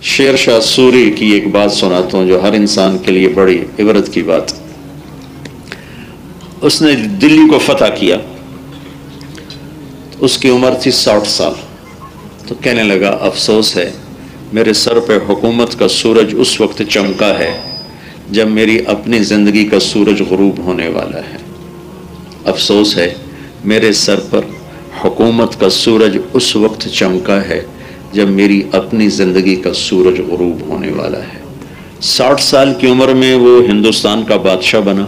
شیر شاہ سوری کی ایک بات سناتا ہوں جو ہر انسان کے لیے بڑی عبرت کی بات. اس نے دلی کو فتح کیا، اس کی عمر تھی 60 سال. تو کہنے لگا افسوس ہے میرے سر پہ حکومت کا سورج اس وقت چمکا ہے جب میری اپنی زندگی کا سورج غروب ہونے والا ہے. افسوس ہے میرے سر پر حکومت کا سورج اس وقت چمکا ہے جب میری اپنی زندگی کا سورج غروب ہونے والا ہے. 60 سال کی عمر میں وہ ہندوستان کا بادشاہ بنا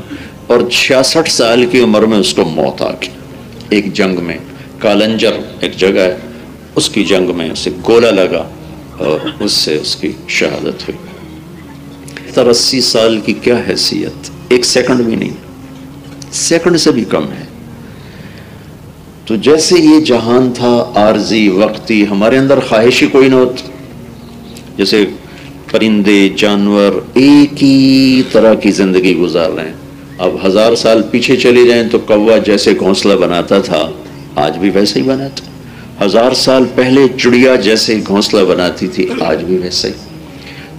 اور 66 سال کی عمر میں اس کو موت آ گئی. ایک جنگ میں کالنجر ایک جگہ ہے، اس کی جنگ میں اسے گولہ لگا اور اس سے اس کی شہادت ہوئی. 80 سال کی کیا حیثیت، ایک سیکنڈ بھی نہیں، سیکنڈ سے بھی کم ہے. تو جیسے یہ جہان تھا عارضی وقتی، ہمارے اندر خواہش ہی کوئی نہ ہوتی. جیسے پرندے جانور ایک ہی طرح کی زندگی گزار رہے ہیں. اب 1000 سال پیچھے چلے جائیں تو کوا جیسے گھونسلہ بناتا تھا آج بھی ویسے ہی بناتا. 1000 سال پہلے چڑیا جیسے گھونسلہ بناتی تھی آج بھی ویسے ہی.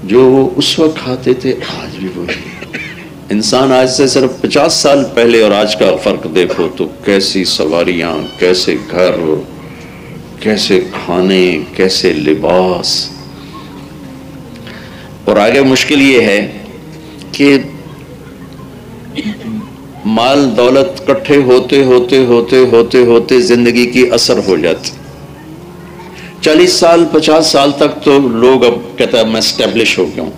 جو وہ اس وقت کھاتے تھے آج بھی وہی. انسان آج سے صرف 50 سال پہلے اور آج کا فرق دیکھو تو کیسی سواریاں، کیسے گھر، کیسے کھانے، کیسے لباس. اور آگے مشکل یہ ہے کہ مال دولت کٹھے ہوتے ہوتے ہوتے ہوتے ہوتے زندگی کی اثر ہو جاتی. 40 سال 50 سال تک تو لوگ اب کہتا ہے میں اسٹیبلش ہو گیا ہوں،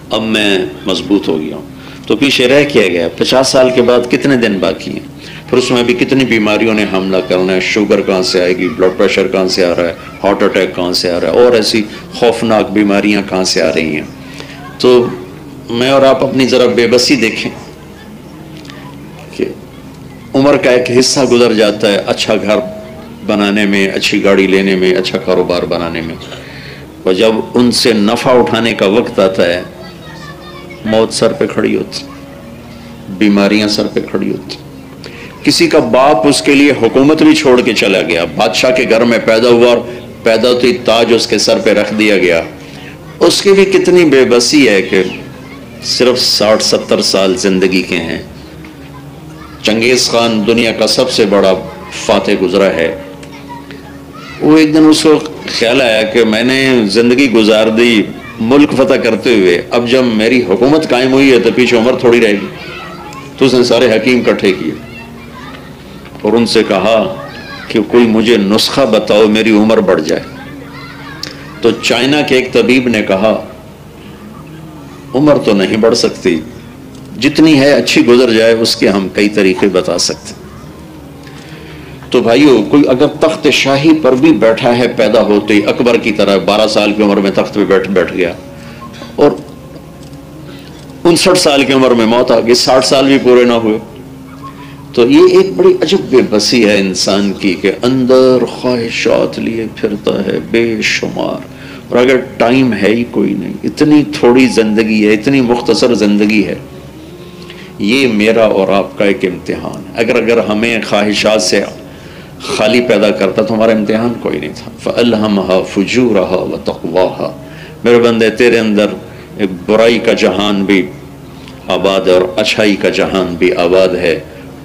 اب میں مضبوط ہو گیا ہوں. تو پیچھے رہ کیا گیا؟ 50 سال کے بعد کتنے دن باقی ہیں؟ پھر اس میں بھی کتنی بیماریوں نے حملہ کرنا ہے. شوگر کہاں سے آئے گی، بلڈ پریشر کہاں سے آ رہا ہے، ہارٹ اٹیک کہاں سے آ رہا ہے، اور ایسی خوفناک بیماریاں کہاں سے آ رہی ہیں. تو میں اور آپ اپنی ذرا بے بسی دیکھیں کہ عمر کا ایک حصہ گزر جاتا ہے اچھا گھر بنانے میں، اچھی گاڑی لینے میں، اچھا کاروبار بنانے میں، اور جب ان سے نفع اٹھانے کا وقت آتا ہے موت سر پہ کھڑی ہوتی، بیماریاں سر پہ کھڑی ہوتی. کسی کا باپ اس کے لیے حکومت بھی چھوڑ کے چلا گیا، بادشاہ کے گھر میں پیدا ہوا اور پیدا ہوتی تاج اس کے سر پہ رکھ دیا گیا. اس کی بھی کتنی بے بسی ہے کہ صرف 60-70 سال زندگی کے ہیں. چنگیز خان دنیا کا سب سے بڑا فاتح گزرا ہے. وہ ایک دن اس کو خیال آیا کہ میں نے زندگی گزار دی ملک فتح کرتے ہوئے، اب جب میری حکومت قائم ہوئی ہے تو پیچھے عمر تھوڑی رہے گی. تو اس نے سارے حکیم اکٹھے کیے اور ان سے کہا کہ کوئی مجھے نسخہ بتاؤ میری عمر بڑھ جائے. تو چائنا کے ایک طبیب نے کہا عمر تو نہیں بڑھ سکتی، جتنی ہے اچھی گزر جائے، اس کے ہم کئی طریقے بتا سکتے. تو بھائیو کوئی اگر تخت شاہی پر بھی بیٹھا ہے پیدا ہوتے ہی، اکبر کی طرح 12 سال کی عمر میں تخت پہ بیٹھ گیا اور 59 سال کی عمر میں موت آ گئی، 60 سال بھی پورے نہ ہوئے. تو یہ ایک بڑی عجب بے بسی ہے انسان کی کہ اندر خواہشات لیے پھرتا ہے بے شمار، اور اگر ٹائم ہے ہی کوئی نہیں، اتنی تھوڑی زندگی ہے، اتنی مختصر زندگی ہے. یہ میرا اور آپ کا ایک امتحان ہے. اگر ہمیں خواہشات سے خالی پیدا کرتا تو ہمارا امتحان کوئی نہیں تھا. فَأَلْهَمَهَا فُجُورَهَا وَتَقْوَاهَا. میرے بندے تیرے اندر ایک برائی کا جہان بھی آباد ہے اور اچھائی کا جہان بھی آباد ہے.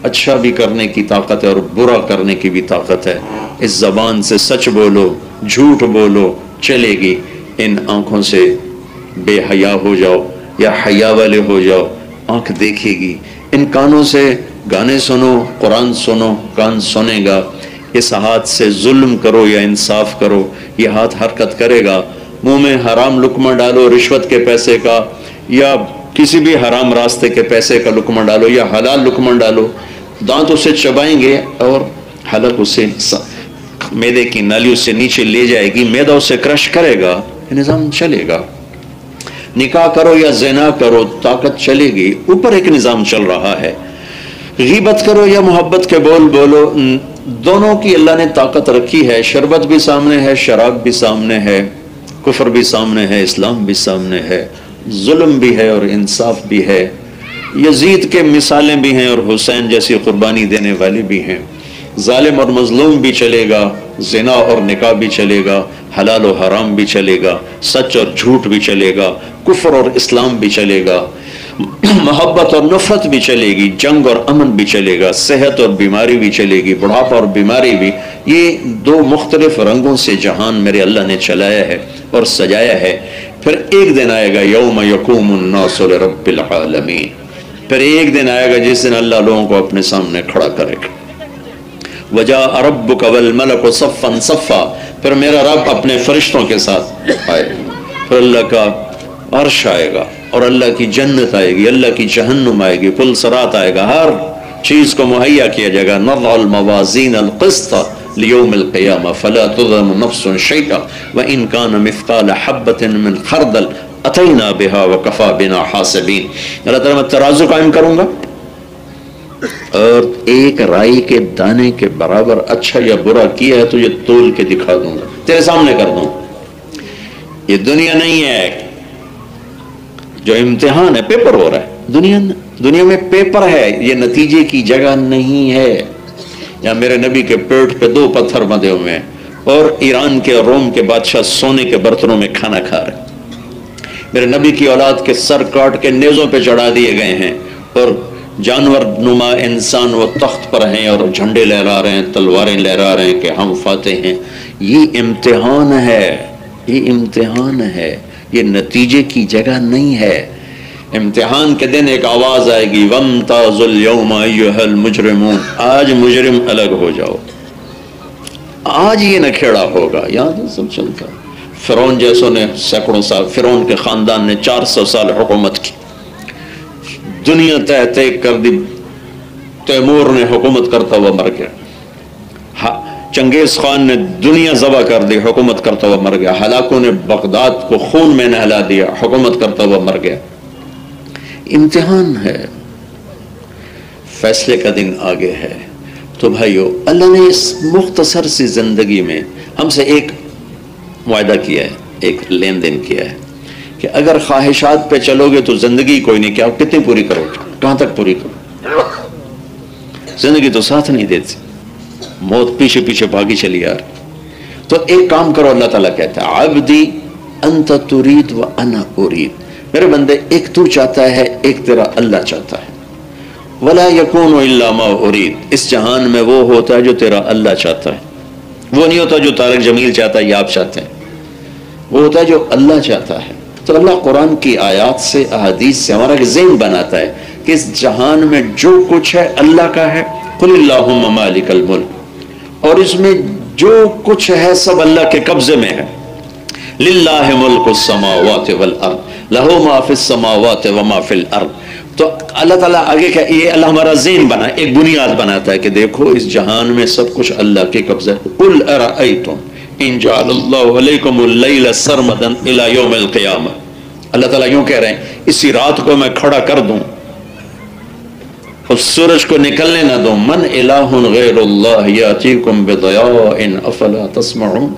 اچھا بھی کرنے کی طاقت ہے اور برا کرنے کی بھی طاقت ہے. اس زبان سے سچ بولو، جھوٹ بولو، چلے گی. ان آنکھوں سے بے حیا ہو جاؤ یا حیا والے ہو جاؤ، آنکھ دیکھے گی. ان کانوں سے گانے سنو، قرآن سنو، کان سنے گا. اس ہاتھ سے ظلم کرو یا انصاف کرو، یہ ہاتھ حرکت کرے گا. منہ میں حرام لقمہ ڈالو رشوت کے پیسے کا، یا کسی بھی حرام راستے کے پیسے کا لقمہ ڈالو یا حلال لقمہ ڈالو، دانت اسے چبائیں گے اور حلق اسے معدے کی نالی اسے نیچے لے جائے گی، معدہ اسے کرش کرے گا، نظام چلے گا. نکاح کرو یا زنا کرو، طاقت چلے گی. اوپر ایک نظام چل رہا ہے. غیبت کرو یا محبت کے بول بولو، دونوں کی اللہ نے طاقت رکھی ہے. شربت بھی سامنے ہے، شراب بھی سامنے ہے، کفر بھی سامنے ہے، اسلام بھی سامنے ہے، ظلم بھی ہے اور انصاف بھی ہے. یزید کے مثالیں بھی ہیں اور حسین جیسی قربانی دینے والے بھی ہیں. ظالم اور مظلوم بھی چلے گا، زنا اور نکاح بھی چلے گا، حلال و حرام بھی چلے گا، سچ اور جھوٹ بھی چلے گا، کفر اور اسلام بھی چلے گا، محبت اور نفرت بھی چلے گی، جنگ اور امن بھی چلے گا، صحت اور بیماری بھی چلے گی، بڑھاپا اور بیماری بھی۔ یہ دو مختلف رنگوں سے جہان میرے اللہ نے چلایا ہے اور سجایا ہے۔ پھر ایک دن آئے گا یوم یقوم الناس لرب العالمین، پھر ایک دن آئے گا جس دن اللہ لوگوں کو اپنے سامنے کھڑا کرے گا۔ وَجَاءَ رَبُّكَ وَالْمَلَكُ صَفًّا صَفًّا، پھر میرا رب اپنے فرشتوں کے ساتھ آئے گا، پھر اللہ کا عرش آئے گا اور اللہ کی جنت آئے گی، اللہ کی جہنم آئے گی، پل صراط آئے گا، ہر چیز کو مہیا کیا جائے گا۔ نَضَعُ الْمَوَازِينَ الْقِسْطَ لِيَوْمِ الْقِيَامَةِ فَلَا تُظْلَمُ نَفْسٌ شَيْئًا وَإِنْ كَانَ مِثْقَالَ حَبَّةٍ مِّنْ خَرْدَلٍ أَتَيْنَا بِهَا وَكَفَىٰ بِنَا حَاسِبِينَ۔ اللہ تعالیٰ میں ترازو قائم کروں گا اور ایک رائی کے دانے کے برابر اچھا یا برا کیا ہے تو یہ تول کے دکھا دوں گا، تیرے سامنے کر دوں۔ یہ دنیا نہیں ہے جو امتحان ہے، پیپر ہو رہا ہے، دنیا میں پیپر ہے، یہ نتیجے کی جگہ نہیں ہے۔ یہاں میرے نبی کے پیٹ پہ 2 پتھر بندھے ہوئے ہیں اور ایران کے اور روم کے بادشاہ سونے کے برتنوں میں کھانا کھا رہے ہیں۔ میرے نبی کی اولاد کے سر کاٹ کے نیزوں پہ چڑھا دیے گئے ہیں اور جانور نما انسان وہ تخت پر ہیں اور جھنڈے لہرا رہے ہیں، تلواریں لہرا رہے ہیں کہ ہم فاتح ہیں۔ یہ امتحان ہے، یہ امتحان ہے، یہ نتیجے کی جگہ نہیں ہے۔ امتحان کے دن ایک آواز آئے گی وَامْتَازُوا الْيَوْمَ أَيُّهَا الْمُجْرِمُونَ، آج مجرم الگ ہو جاؤ، آج یہ نکھیڑا ہوگا۔ یہاں تو سب چلتا ہے، فرعون جیسوں نے سینکڑوں سال، فرعون کے خاندان نے 400 سال حکومت کی، دنیا تہتے کر دی، تیمور نے حکومت کرتا ہوا مر گیا، چنگیز خان نے دنیا ذبح کر دی، حکومت کرتا ہوا مر گیا، ہلاکوں نے بغداد کو خون میں نہلا دیا، حکومت کرتا ہوا مر گیا۔ امتحان ہے، فیصلے کا دن آگے ہے۔ تو بھائیو، اللہ نے اس مختصر سی زندگی میں ہم سے ایک معاہدہ کیا ہے، ایک لین دین کیا ہے کہ اگر خواہشات پہ چلو گے تو زندگی کوئی نہیں، کیا کتنی پوری کرو گے، کہاں تک پوری کرو؟ زندگی تو ساتھ نہیں دیتی، موت پیچھے پیچھے بھاگی چلی آ رہی۔ تو ایک کام کرو، اللہ تعالیٰ کہتا ہے عبدی انت ترید و انا ارید، میرے بندے ایک تو چاہتا ہے، ایک تیرا اللہ چاہتا ہے۔ ولا یکون الا ما ارید، اس جہان میں وہ ہوتا ہے جو تیرا اللہ چاہتا ہے، وہ نہیں ہوتا جو طارق جمیل چاہتا ہے یا آپ چاہتے ہیں، وہ ہوتا ہے جو اللہ چاہتا ہے۔ تو اللہ قرآن کی آیات سے، احادیث سے ہمارا ذہن بناتا ہے کہ اس جہان میں جو کچھ ہے اللہ کا ہے، قل اللہم مالک الملک، اور اس میں جو کچھ ہے سب اللہ کے قبضے میں ہے۔ للہ ملک السماوات والارض لہ ما فی السماوات وما فی الارض۔ تو اللہ تعالیٰ آگے کیا، یہ اللہ ہمارا ذہن بنا، ایک بنیاد بناتا ہے کہ دیکھو اس جہان میں سب کچھ اللہ کے قبضے ہے۔ قل ارأیتم ان جعل اللہ علیکم اللیل سرمدا الی یوم القیامہ، اللہ تعالیٰ یوں کہہ رہے ہیں اسی رات کو میں کھڑا کر دوں اور سورج کو نکلنے نہ دوں، من الہ غیر اللہ یاتیکم بضیاء افلا تسمعون،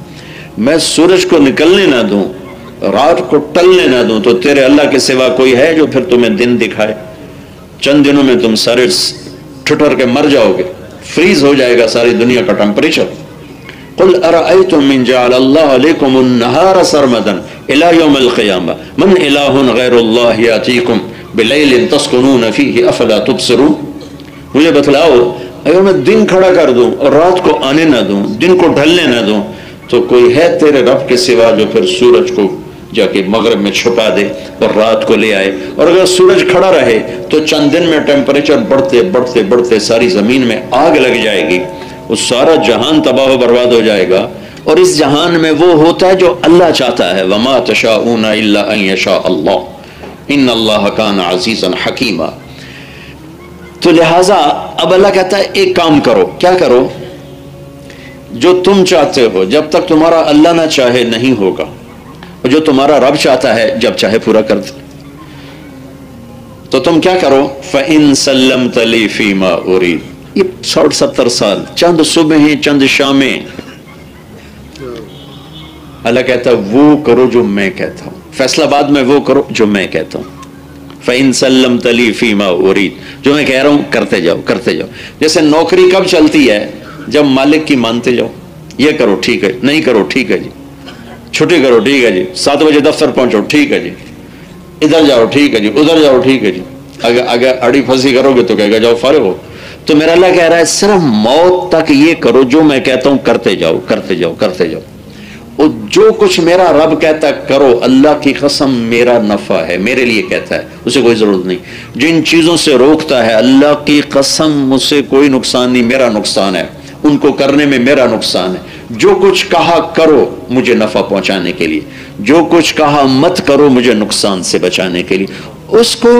میں سورج کو نکلنے نہ دوں، رات کو ٹلنے نہ دوں، تو تیرے اللہ کے سوا کوئی ہے جو پھر تمہیں دن دکھائے؟ چند دنوں میں تم سارے ٹھٹر کے مر جاؤ گے، فریز ہو جائے گا ساری دنیا کا ٹمپریچر۔ قل ارأیتم من جعل اللہ علیکم النہار سرمدا الی یوم القیامہ من الہ غیر اللہ یاتیکم بلیل تسکنون فیہ افلا تبصرون، مجھے بتلاؤ اگر میں دن کھڑا کر دوں اور رات کو آنے نہ دوں، دن کو ڈھلنے نہ دوں، تو کوئی ہے تیرے رب کے سوا جو پھر سورج کو جا کے مغرب میں چھپا دے اور رات کو لے آئے؟ اور اگر سورج کھڑا رہے تو چند دن میں ٹیمپریچر بڑھتے بڑھتے بڑھتے ساری زمین میں آگ لگ جائے گی، وہ سارا جہان تباہ و برباد ہو جائے گا۔ اور اس جہان میں وہ ہوتا ہے جو اللہ چاہتا ہے، وما تشاءون الا ان یشاء اللہ ان اللہ کان عزیزا حکیما۔ تو لہٰذا اب اللہ کہتا ہے ایک کام کرو، کیا کرو؟ جو تم چاہتے ہو جب تک تمہارا اللہ نہ چاہے نہیں ہوگا، اور جو تمہارا رب چاہتا ہے جب چاہے پورا کر دے۔ تو تم کیا کرو؟ فَإِن سَلَّمْتَ لِي فِي مَا أُرِيدُ، یہ 60-70 سال، چند صبحیں چند شامیں، اللہ کہتا ہے وہ کرو جو میں کہتا ہوں، فیصلہ بعد میں وہ کرو جو میں کہتا ہوں۔ فَإِن سَلَّمْتَ لِي فِي مَا أُرِيدُ، جو میں کہہ رہا ہوں کرتے جاؤ کرتے جاؤ۔ جیسے نوکری کب چلتی ہے؟ جب مالک کی مانتے جاؤ، یہ کرو ٹھیک ہے، نہیں کرو ٹھیک ہے جی، چھٹی کرو ٹھیک ہے جی، 7 بجے دفتر پہنچو ٹھیک ہے جی، ادھر جاؤ ٹھیک ہے جی، ادھر جاؤ ٹھیک ہے جی، اگر اڑی پھنسی کرو گے تو کہے گا جاؤ فارغ ہو۔ تو میرا اللہ کہہ رہا ہے صرف موت تک یہ کرو جو میں کہتا ہوں، کرتے جاؤ کرتے جاؤ کرتے جاؤ، اور جو کچھ میرا رب کہتا ہے کرو، اللہ کی قسم میرا نفع ہے، میرے لیے کہتا ہے، اسے کوئی ضرورت نہیں۔ جن چیزوں سے روکتا ہے اللہ کی قسم مجھ سے کوئی نقصان نہیں، میرا نقصان ہے، ان کو کرنے میں میرا نقصان ہے۔ جو کچھ کہا کرو مجھے نفع پہنچانے کے لیے، جو کچھ کہا مت کرو مجھے نقصان سے بچانے کے لیے۔ اس کو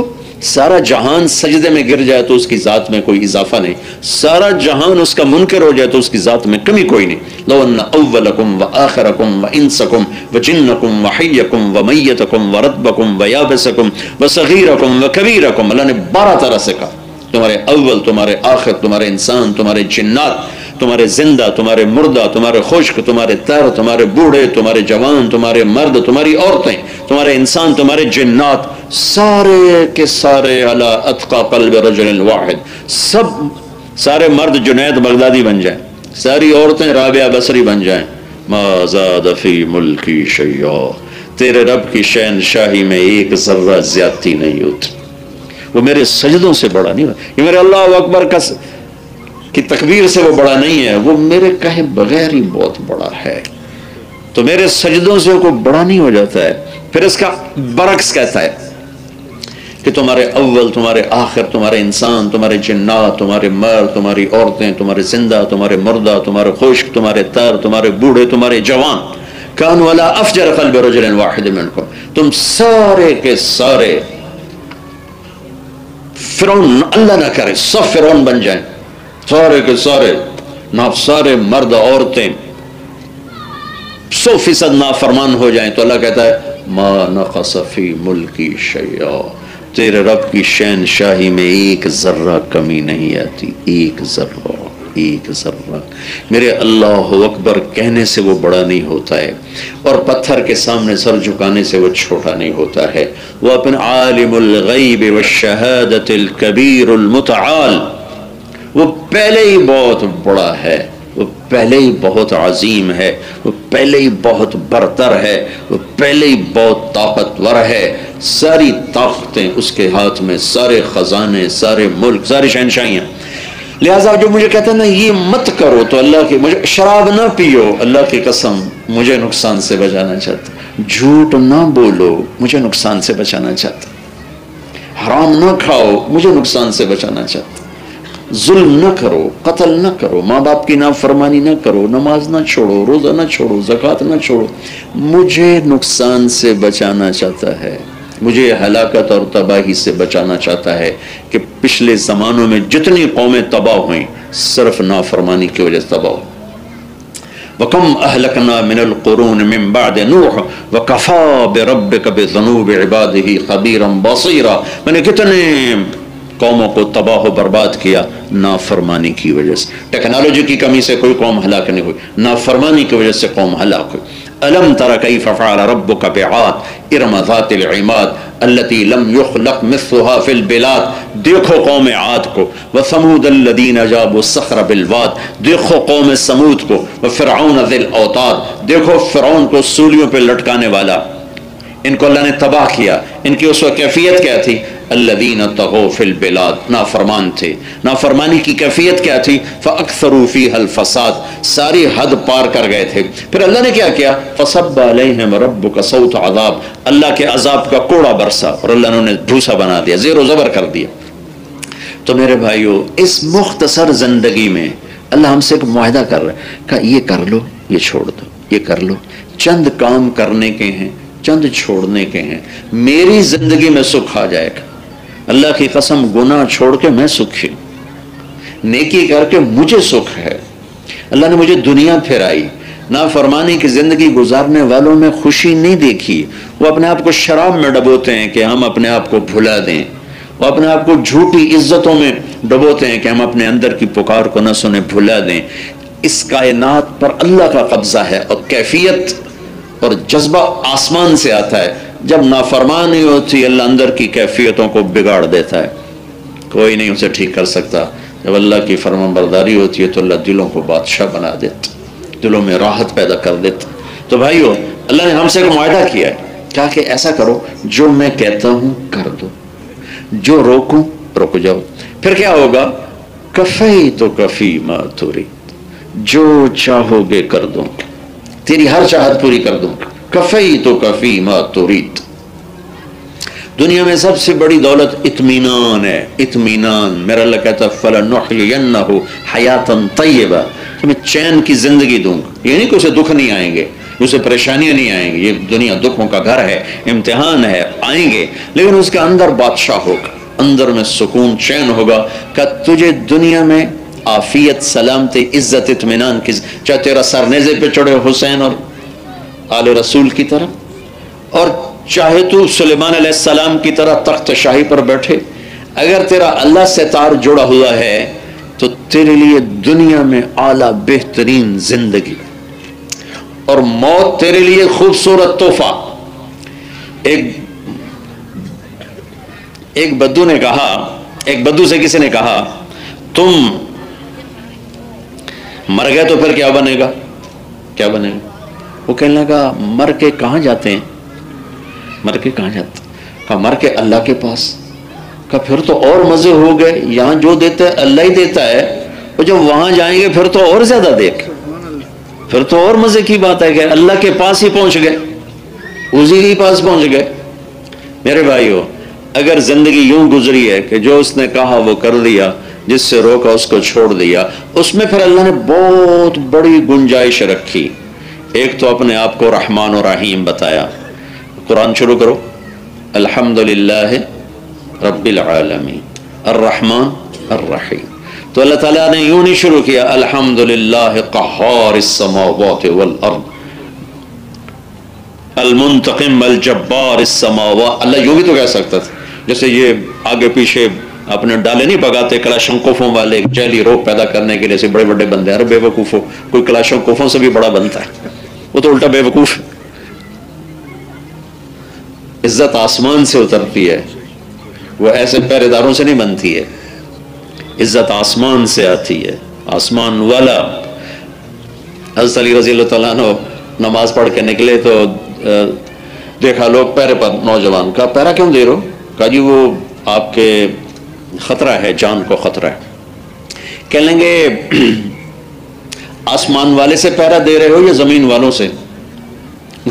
سارا جہان سجدے میں گر جائے تو اس کی ذات میں کوئی اضافہ نہیں، سارا جہان اس کا منکر ہو جائے تو اس کی ذات میں کمی کوئی نہیں۔ لو ان اولکم وآخرکم وانسکم وجنکم وحیکم ومیتکم ورتبکم ویابسکم وصغیرکم وکبیرکم، اللہ نے 12 طرح سے کہا، تمہارے اول، تمہارے آخر، تمہارے انسان، تمہارے جنات، تمہارے زندہ، تمہارے مردہ، تمہارے خشک، تمہارے تر، تمہارے بوڑھے، تمہارے جوان، تمہارے مرد، تمہاری عورتیں، تمہارے انسان، تمہارے جنات، سارے کے سارے علی اتقى قلب رجل واحد، سارے مرد جنید بغدادی بن جائیں، ساری عورتیں رابعہ بصری بن جائیں، ما زاد فی ملکی شیئا، تیرے رب کی شہنشاہی میں ایک ذرہ زیادتی نہیں ہوتی، وہ میرے سجدوں سے بڑا نہیں ہوتا، یہ میرے اللہ اکبر کی تکبیر سے وہ بڑا نہیں ہے، وہ میرے کہے بغیر ہی بہت بڑا ہے، تو میرے سجدوں سے وہ بڑا نہیں ہو جاتا ہے۔ پھر اس کا برعکس کہتا ہے کہ تمہارے اول، تمہارے آخر، تمہارے انسان، تمہارے جنات، تمہارے مرد، تمہاری عورتیں، تمہارے زندہ، تمہارے مردہ، تمہارے خشک، تمہارے تر، تمہارے بوڑھے، تمہارے جوان، کانوا علی افجر قلب رجل واحد منکم، تم سارے کے سارے فرعون، اللہ نہ کرے سب فرعون بن جائیں، سارے کے سارے سارے مرد عورتیں 100% نافرمان ہو جائیں، تو اللہ کہتا ہے ما نقص فی ملکی شیئا، تیرے رب کی شہنشاہی میں ایک ذرہ کمی نہیں آتی، ایک ذرہ، ایک ذرہ۔ میرے اللہ اکبر کہنے سے وہ بڑا نہیں ہوتا ہے، اور پتھر کے سامنے سر جھکانے سے وہ چھوٹا نہیں ہوتا ہے، وہ اپنے عالم الغیب والشہادت الکبیر المتعال، وہ پہلے ہی بہت بڑا ہے، وہ پہلے ہی بہت عظیم ہے، وہ پہلے ہی بہت برتر ہے، وہ پہلے ہی بہت طاقتور ہے، ساری طاقتیں اس کے ہاتھ میں، سارے خزانے، سارے ملک، ساری شہنشاہیاں۔ لہٰذا جو مجھے کہتا ہے نا یہ مت کرو، تو اللہ کی، مجھے شراب نہ پیو، اللہ کی قسم مجھے نقصان سے بچانا چاہتا، جھوٹ نہ بولو مجھے نقصان سے بچانا چاہتا، حرام نہ کھاؤ مجھے نقصان سے بچانا چاہتا، ظلم نہ کرو، قتل نہ کرو، ماں باپ کی نافرمانی نہ کرو، نماز نہ چھوڑو، روزہ نہ چھوڑو، زکوٰۃ نہ چھوڑو، مجھے نقصان سے بچانا چاہتا ہے، مجھے ہلاکت اور تباہی سے بچانا چاہتا ہے، کہ پچھلے زمانوں میں جتنی قومیں تباہ ہوئیں صرف نافرمانی کی وجہ سے تباہ ہوئیں۔ وَكَمْ أَهْلَكْنَا مِنَ الْقُرُونِ مِنْ بَعْدِ نُوحٍ وَكَفَى بِرَبِّكَ بِذُنُوبِ عِبَادِهِ خَبِيرًا بَصِيرًا، میں نے کتنے قوموں کو تباہ و برباد کیا نافرمانی کی وجہ سے، ٹیکنالوجی کی کمی سے کوئی قوم ہلاک نہیں ہوئی، نافرمانی کی وجہ سے قوم ہلاک ہوئی۔ أَلَمْ تَرَ كَيْفَ فَعَلَ رَبُّكَ بِعَادٍ إِرَمَ ذَاتِ الْعِمَادِ الَّتِي لَمْ يُخْلَقْ مِثْلُهَا فِي الْبِلَادِ، دیکھو قوم عاد کو، وَثَمُودَ الَّذِينَ جَابُوا الصَّخْرَ بِالْوَادِ، دیکھو قوم سمود کو، وَفِرْعَوْنَ ذِي الْأَوْتَادِ، دیکھو فرعون کو سولیوں پہ لٹکانے والا، ان کو اللہ نے تباہ کیا، ان کی اس وقت کیفیت کیا تھی؟ الذین طغوا فی البلاد، نافرمان تھے، نافرمانی کی کیفیت کیا تھی؟ فاکثروا فیہا الفساد، ساری حد پار کر گئے تھے۔ پھر اللہ نے کیا کیا؟ فصب علیہم ربک صوت عذاب، اللہ کے عذاب کا کوڑا برسا، اور اللہ نے انہیں ڈھوسا بنا دیا، زیر و زبر کر دیا۔ تو میرے بھائیو، اس مختصر زندگی میں اللہ ہم سے ایک معاہدہ کر رہا ہے کہ یہ کر لو، یہ چھوڑ دو، یہ کر لو، چند کام کرنے کے ہیں، چند چھوڑنے کے ہیں، میری زندگی میں سکھ آ جائے گا، اللہ کی قسم گناہ چھوڑ کے میں سکھی، نیکی کر کے مجھے سکھ ہے۔ اللہ نے مجھے دنیا پھرائی، نافرمانی کی زندگی گزارنے والوں میں خوشی نہیں دیکھی، وہ اپنے آپ کو شراب میں ڈبوتے ہیں کہ ہم اپنے آپ کو بھلا دیں، وہ اپنے آپ کو جھوٹی عزتوں میں ڈبوتے ہیں کہ ہم اپنے اندر کی پکار کو نہ سنیں، بھلا دیں۔ اس کائنات پر اللہ کا قبضہ ہے، اور کیفیت اور جذبہ آسمان سے آتا ہے۔ جب نافرمانی ہوتی اللہ اندر کی کیفیتوں کو بگاڑ دیتا ہے، کوئی نہیں اسے ٹھیک کر سکتا۔ جب اللہ کی فرمان برداری ہوتی ہے تو اللہ دلوں کو بادشاہ بنا دیتا، دلوں میں راحت پیدا کر دیتا۔ تو بھائیو، اللہ نے ہم سے ایک معاہدہ کیا ہے، کہا کہ ایسا کرو جو میں کہتا ہوں کر دو، جو روکوں رک جاؤ. پھر کیا ہوگا؟ کفی تو کفی ما ترید، جو چاہو گے کر دوں، تیری ہر چاہت پوری کر دوں. کفی تو کفی ما ترید. دنیا میں سب سے بڑی دولت اطمینان ہے، اطمینان. میرا اللہ کہتا فَلَنُحْيِيَنَّهُ حَيَاتًا طَيِّبًا، کہ میں چین کی زندگی دوں گا. یہ نہیں کہ اسے دکھ نہیں آئیں گے، اسے پریشانیاں نہیں آئیں گی، یہ دنیا دکھوں کا گھر ہے، امتحان ہے، آئیں گے، لیکن اس کے اندر بادشاہ ہوگا، اندر میں سکون چین ہوگا. کہ تجھے دنیا میں عافیت، سلامتی، عزت، اطمینان کی، چاہے تیرا سر نیزے پہ چڑھے حسین اور آل رسول کی طرح، اور چاہے تو سلیمان علیہ السلام کی طرح تخت شاہی پر بیٹھے، اگر تیرا اللہ سے تار جڑا ہوا ہے تو تیرے لیے دنیا میں اعلیٰ بہترین زندگی، اور موت تیرے لیے خوبصورت تحفہ. ایک بدو نے کہا، ایک بدو سے کسی نے کہا تم مر گئے تو پھر کیا بنے گا؟ کیا بنے گا؟ وہ کہنے لگا مر کے کہاں جاتے ہیں؟ مر کے کہاں جاتے ہیں؟ کہا مر کے اللہ کے پاس. کہا پھر تو اور مزے ہو گئے، یہاں جو دیتا ہے اللہ ہی دیتا ہے، اور جب وہاں جائیں گے پھر تو اور زیادہ دیکھ، پھر تو اور مزے کی بات ہے کہ اللہ کے پاس ہی پہنچ گئے، اسی کے پاس پہنچ گئے. میرے بھائیو، اگر زندگی یوں گزری ہے کہ جو اس نے کہا وہ کر لیا، جس سے روکا اس کو چھوڑ دیا، اس میں پھر اللہ نے بہت بڑی گنجائش رکھی. ایک تو اپنے آپ کو رحمان و رحیم بتایا. قرآن شروع کرو، الحمدللہ رب العالمین الرحمن الرحیم. تو اللہ تعالیٰ نے یوں نہیں شروع کیا الحمدللہ قہار السماوات والارض المنتقم الجبار السماوات. اللہ یوں بھی تو کہہ سکتا تھا، جیسے یہ آگے پیچھے اپنے ڈالے نہیں بگاتے کلاشنکوفوں والے جیلی روپ پیدا کرنے کے لیے، سے بڑے بڑے بندے. ارے بے وقوفوں، کوئی کلاشنکوفوں سے بھی بڑا بنتا ہے، وہ تو الٹا بے وقوف. عزت آسمان سے اترتی ہے، وہ ایسے پہرے داروں سے نہیں بنتی ہے. عزت آسمان سے آتی ہے، آسمان والا. حضرت علی رضی اللہ تعالیٰ عنہ نماز پڑھ کے نکلے تو دیکھا لوگ پہرے پر، نوجوان. کہا پہرا کیوں دے رہو؟ کہا جی وہ آپ کے خطرہ ہے، جان کو خطرہ ہے. کہہ لیں گے آسمان والے سے پہرا دے رہے ہو یا زمین والوں سے؟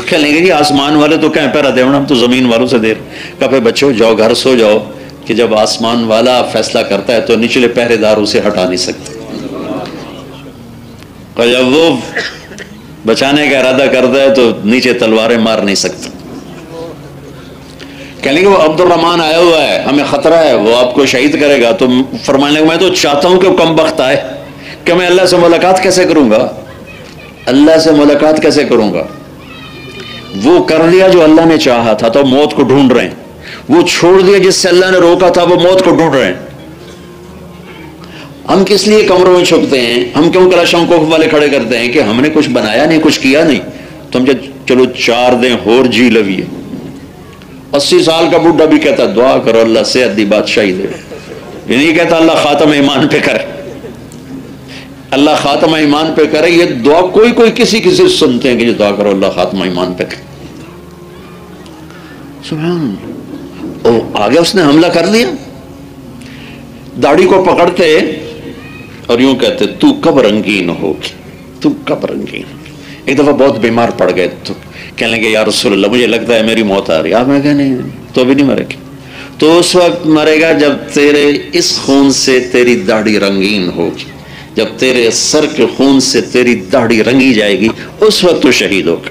کہہ لیں گے جی آسمان والے تو کہیں پہرا دے، ہم تو زمین والوں سے دے رہے. کہا پھر بچوں جاؤ گھر سو جاؤ، کہ جب آسمان والا فیصلہ کرتا ہے تو نچلے پہرے دار اسے ہٹا نہیں سکتے. جب وہ بچانے کا ارادہ کرتا ہے تو نیچے تلواریں مار نہیں سکتا. کہنے کہ وہ عبد الرحمن آیا ہوا ہے، ہمیں خطرہ ہے، وہ آپ کو شہید کرے گا. تو فرمانے لگا میں تو چاہتا ہوں کہ وہ کم بخت آئے، کہ میں اللہ سے ملاقات کیسے کروں گا؟ اللہ سے ملاقات کیسے کروں گا؟ وہ کر لیا جو اللہ نے چاہا تھا، تو موت کو ڈھونڈ رہے ہیں. وہ چھوڑ دیا جس سے اللہ نے روکا تھا، وہ موت کو ڈھونڈ رہے ہیں. ہم کس لیے کمروں میں چھپتے ہیں؟ ہم کیوں کلاشنکوف والے کھڑے کرتے ہیں؟ کہ ہم نے کچھ بنایا نہیں، کچھ کیا نہیں. تم جب چلو 4 دن اور جی لویے. 80 سال کا بڈھا بھی کہتا دعا کرو اللہ صحت دی بادشاہی دے. یہ نہیں کہتا اللہ خاتم ایمان پہ کرے، اللہ خاتمہ ایمان پہ کرے. یہ دعا کوئی کسی سنتے ہیں کہ یہ دعا کرو اللہ خاتمہ ایمان پہ کرے. سبحان اللہ. آگے اس نے حملہ کر لیا، داڑھی کو پکڑتے اور یوں کہتے تو کب رنگین ہوگی، تو کب رنگین. ایک دفعہ بہت بیمار پڑ گئے تو کہنے لگے یا رسول اللہ مجھے لگتا ہے میری موت آ رہی. آپ نے کہا نہیں تو ابھی نہیں مرے گا. تو اس وقت مرے گا جب تیرے اس خون سے تیری داڑھی رنگین ہوگی، جب تیرے سر کے خون سے تیری داڑھی رنگی جائے گی، اس وقت تو شہید ہوگا.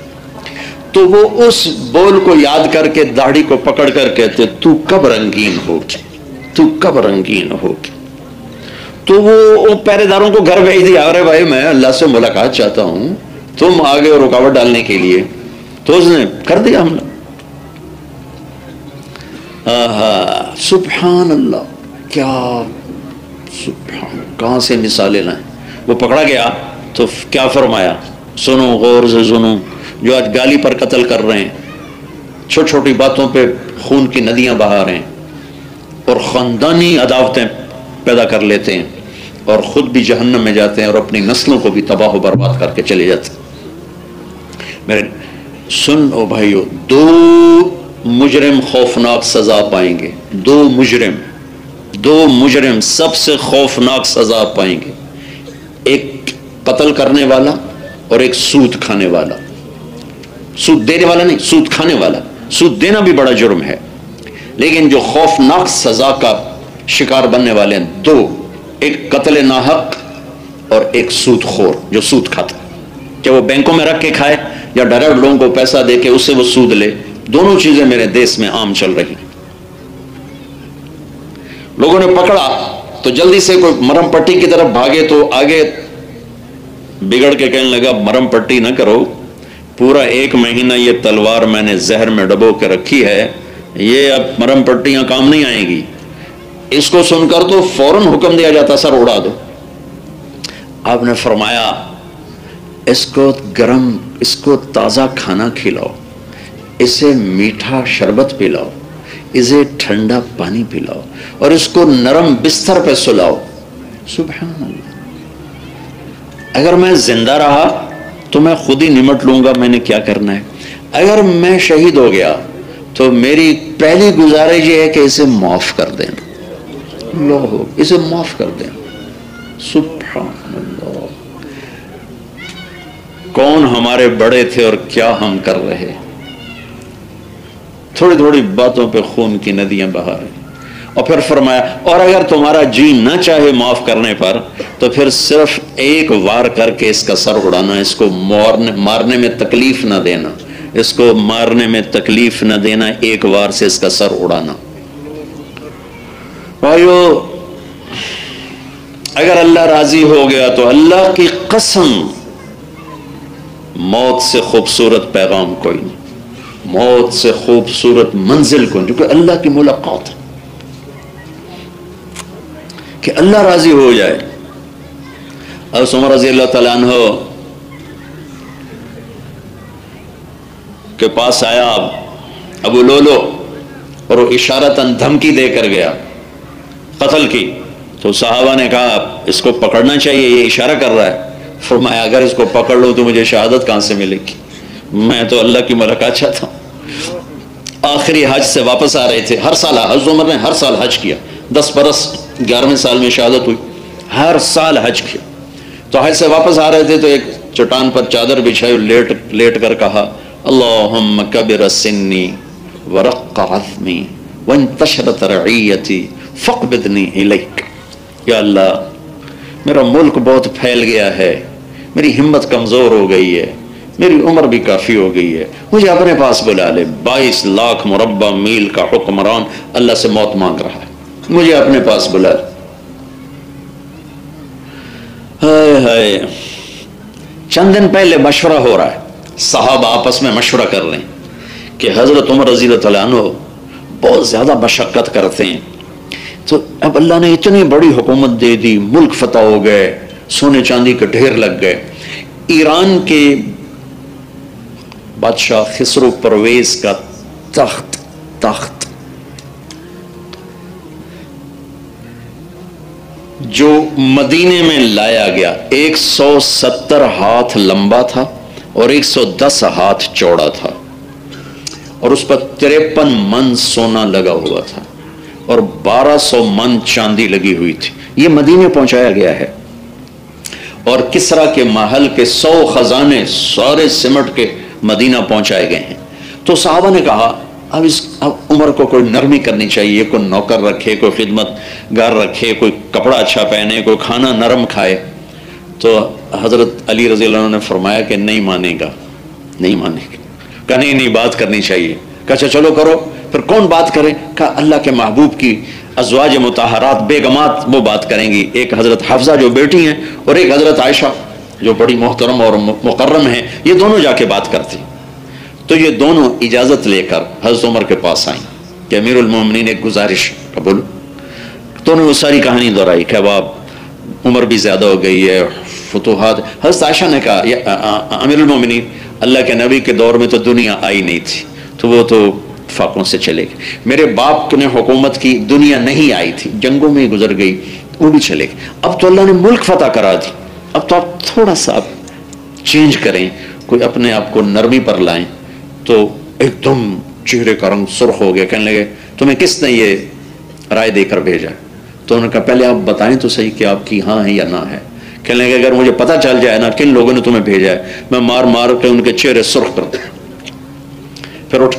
تو وہ اس بول کو یاد کر کے داڑھی کو پکڑ کر کہتے تو کب رنگین ہوگی، تو کب رنگین ہوگی. تو وہ پہرے داروں کو گھر بھیج دیا. ارے بھائی میں اللہ سے ملاقات چاہتا ہوں، تم آگے اور رکاوٹ ڈالنے کے لیے. تو اس نے کر دیا حملہ. سبحان اللہ. کیا سبحان، کہاں سے مثالیں لائیں. وہ پکڑا گیا تو کیا فرمایا؟ سنو غور سے سنو، جو آج گالی پر قتل کر رہے ہیں، چھوٹی چھوٹی باتوں پہ خون کی ندیاں بہا رہے ہیں اور خاندانی عداوتیں پیدا کر لیتے ہیں اور خود بھی جہنم میں جاتے ہیں اور اپنی نسلوں کو بھی تباہ و برباد کر کے چلے جاتے ہیں. میرے سن او بھائیو، دو مجرم خوفناک سزا پائیں گے، دو مجرم سب سے خوفناک سزا پائیں گے، ایک قتل کرنے والا اور ایک سود کھانے والا. سود دینے والا نہیں، سود کھانے والا. سود دینا بھی بڑا جرم ہے، لیکن جو خوفناک سزا کا شکار بننے والے ہیں دو، ایک قتل ناحق اور ایک سود خور جو سود کھاتا، چاہے وہ بینکوں میں رکھ کے کھائے یا ڈائریکٹ لوگوں کو پیسہ دے کے اس سے وہ سود لے. دونوں چیزیں میرے دیس میں عام چل رہی. لوگوں نے پکڑا تو جلدی سے کوئی مرم پٹی کی طرف بھاگے تو آگے بگڑ کے کہنے لگا مرم پٹی نہ کرو، پورا 1 مہینہ یہ تلوار میں نے زہر میں ڈبو کے رکھی ہے، یہ اب مرم پٹیاں کام نہیں آئیں گی. اس کو سن کر تو فوراً حکم دیا جاتا سر اڑا دو. آپ نے فرمایا اس کو گرم، اس کو تازہ کھانا کھلاؤ، اسے میٹھا شربت پلاؤ، اسے ٹھنڈا پانی پلاؤ اور اس کو نرم بستر پہ سلاؤ. سبحان اللہ. اگر میں زندہ رہا تو میں خود ہی نمٹ لوں گا میں نے کیا کرنا ہے. اگر میں شہید ہو گیا تو میری پہلی گزارش یہ ہے کہ اسے معاف کر دیں. اللہ، اسے معاف کر دیں. سبحان اللہ. کون ہمارے بڑے تھے اور کیا ہم کر رہے. تھوڑی تھوڑی باتوں پہ خون کی ندیاں بہا رہی. اور پھر فرمایا اور اگر تمہارا جی نہ چاہے معاف کرنے پر تو پھر صرف ایک وار کر کے اس کا سر اڑانا، اس کو مارنے میں تکلیف نہ دینا، اس کو مارنے میں تکلیف نہ دینا، ایک وار سے اس کا سر اڑانا. بھائیو اگر اللہ راضی ہو گیا تو اللہ کی قسم موت سے خوبصورت پیغام کوئی نہیں، موت سے خوبصورت منزل کوئی نہیں، کیونکہ اللہ کی ملاقات ہے. کہ اللہ راضی ہو جائے. حضرت عمر رضی اللہ تعالیٰ عنہ کے پاس آیا ابو لولو اور وہ اشارتاً دھمکی دے کر گیا قتل کی. تو صحابہ نے کہا اس کو پکڑنا چاہیے، یہ اشارہ کر رہا ہے. فرمایا اگر اس کو پکڑ لو تو مجھے شہادت کہاں سے ملے گی، میں تو اللہ کی ملاقات چاہتا ہوں. آخری حج سے واپس آ رہے تھے. ہر سال حضرت عمر نے ہر سال حج کیا، 10 برس 11ویں سال میں شہادت ہوئی، ہر سال حج کیا. تو حج سے واپس آ رہے تھے تو ایک چٹان پر چادر بچھائی، لیٹ کر کہا اللہم کبر سنی ورق عظمی وانتشرت رعیتی فاقبضنی الیک. یا اللہ میرا ملک بہت پھیل گیا ہے، میری ہمت کمزور ہو گئی ہے، میری عمر بھی کافی ہو گئی ہے، مجھے اپنے پاس بلا لے. 22 لاکھ مربع میل کا حکمران اللہ سے موت مانگ رہا ہے، مجھے اپنے پاس بلا لے. ہائے چند دن پہلے مشورہ ہو رہا ہے، صحابہ آپس میں مشورہ کر رہے ہیں کہ حضرت عمر رضی اللہ تعالیٰ عنہ بہت زیادہ مشقت کرتے ہیں، تو اب اللہ نے اتنی بڑی حکومت دے دی، ملک فتح ہو گئے، سونے چاندی کے ڈھیر لگ گئے. ایران کے بادشاہ خسرو پرویز کا تخت جو مدینے میں لایا گیا 170 ہاتھ لمبا تھا اور 110 ہاتھ چوڑا تھا، اور اس پر 53 من سونا لگا ہوا تھا اور 1200 من چاندی لگی ہوئی تھی. یہ مدینے پہنچایا گیا ہے. اور کسرا کے محل کے 100 خزانے سارے سمٹ کے مدینہ پہنچائے گئے ہیں. تو صحابہ نے کہا اب عمر کو کوئی نرمی کرنی چاہیے، کوئی نوکر رکھے، کوئی خدمت گار رکھے، کوئی کپڑا اچھا پہنے، کوئی کھانا نرم کھائے. تو حضرت علی رضی اللہ عنہ نے فرمایا کہ نہیں مانے گا. کہا نہیں بات کرنی چاہیے. کہا اچھا چلو کرو. پھر کون بات کرے؟ کہا اللہ کے محبوب کی ازواج مطہرات بیگمات وہ بات کریں گی، ایک حضرت حفصہ جو بیٹی ہیں اور ایک حضرت عائشہ جو بڑی محترم اور مکرم ہیں، یہ دونوں جا کے بات کرتی. تو یہ دونوں اجازت لے کر حضرت عمر کے پاس آئیں کہ امیر المومنین ایک گزارش قبول. تو انہوں نے وہ ساری کہانی دہرائی کہ اب عمر بھی زیادہ ہو گئی ہے، فتوحات. حضرت عائشہ نے کہا امیر المومنین اللہ کے نبی کے دور میں تو دنیا آئی نہیں تھی، تو وہ تو فاقوں سے چلے گئے. میرے باپ نے حکومت کی، دنیا نہیں آئی تھی، جنگوں میں گزر گئی، وہ بھی چلے گئے. اب تو اللہ نے ملک فتح کرا دی، اب تو آپ تھوڑا سا چینج کریں، کوئی اپنے آپ کو نرمی پر لائیں. تو ایک دم چہرے کا رنگ سرخ ہو گیا، کہنے لگے تمہیں کس نے یہ رائے دے کر بھیجا؟ تو انہوں نے کہا پہلے آپ بتائیں تو صحیح کہ آپ کی ہاں ہے یا نہ ہے۔ کہنے لگے اگر مجھے پتہ چل جائے نا کن لوگوں نے تمہیں بھیجا ہے، میں مار مار کے ان کے چہرے سرخ کر دوں۔ پھر اٹھ،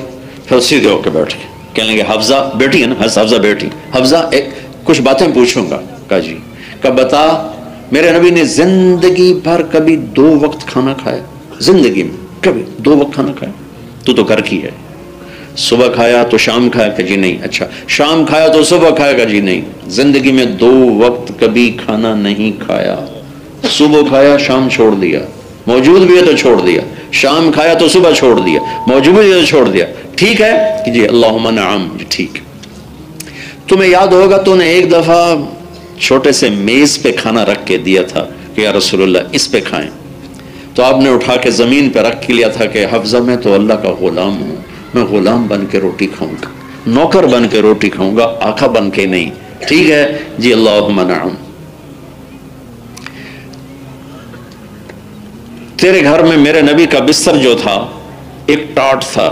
پھر سیدھے ہو کے بیٹھ گئے۔ کہنے لگے حفصہ بیٹی ہے نا، حفصہ بیٹی، حفصہ ایک کچھ باتیں پوچھوں گا۔ کہا جی۔ کہا بتا، میرے نبی نے زندگی بھر کبھی 2 وقت کھانا کھایا؟ زندگی میں کبھی 2 وقت کھانا کھایا؟ تو گھر کی ہے، صبح کھایا تو شام کھایا؟ کہ جی نہیں۔ اچھا شام کھایا تو صبح کھایا؟ کہ جی نہیں۔ زندگی میں 2 وقت کبھی کھانا نہیں کھایا، صبح کھایا شام چھوڑ دیا، موجود بھی ہے تو چھوڑ دیا، شام کھایا تو صبح چھوڑ دیا، موجود بھی ہے تو چھوڑ دیا، ٹھیک ہے؟ کہ جی اللہم نعم، جی ٹھیک۔ تمہیں یاد ہوگا تو نے ایک دفعہ چھوٹے سے میز پہ کھانا رکھ کے دیا تھا کہ یا رسول اللہ اس پہ کھائیں، تو آپ نے اٹھا کے زمین پہ رکھ کے لیا تھا کہ حفصہ میں تو اللہ کا غلام ہوں، میں غلام بن کے روٹی کھاؤں گا، نوکر بن کے روٹی کھاؤں گا، آقا بن کے نہیں، ٹھیک ہے؟ جی اللہم نعم۔ تیرے گھر میں میرے نبی کا بستر جو تھا ایک ٹاٹ تھا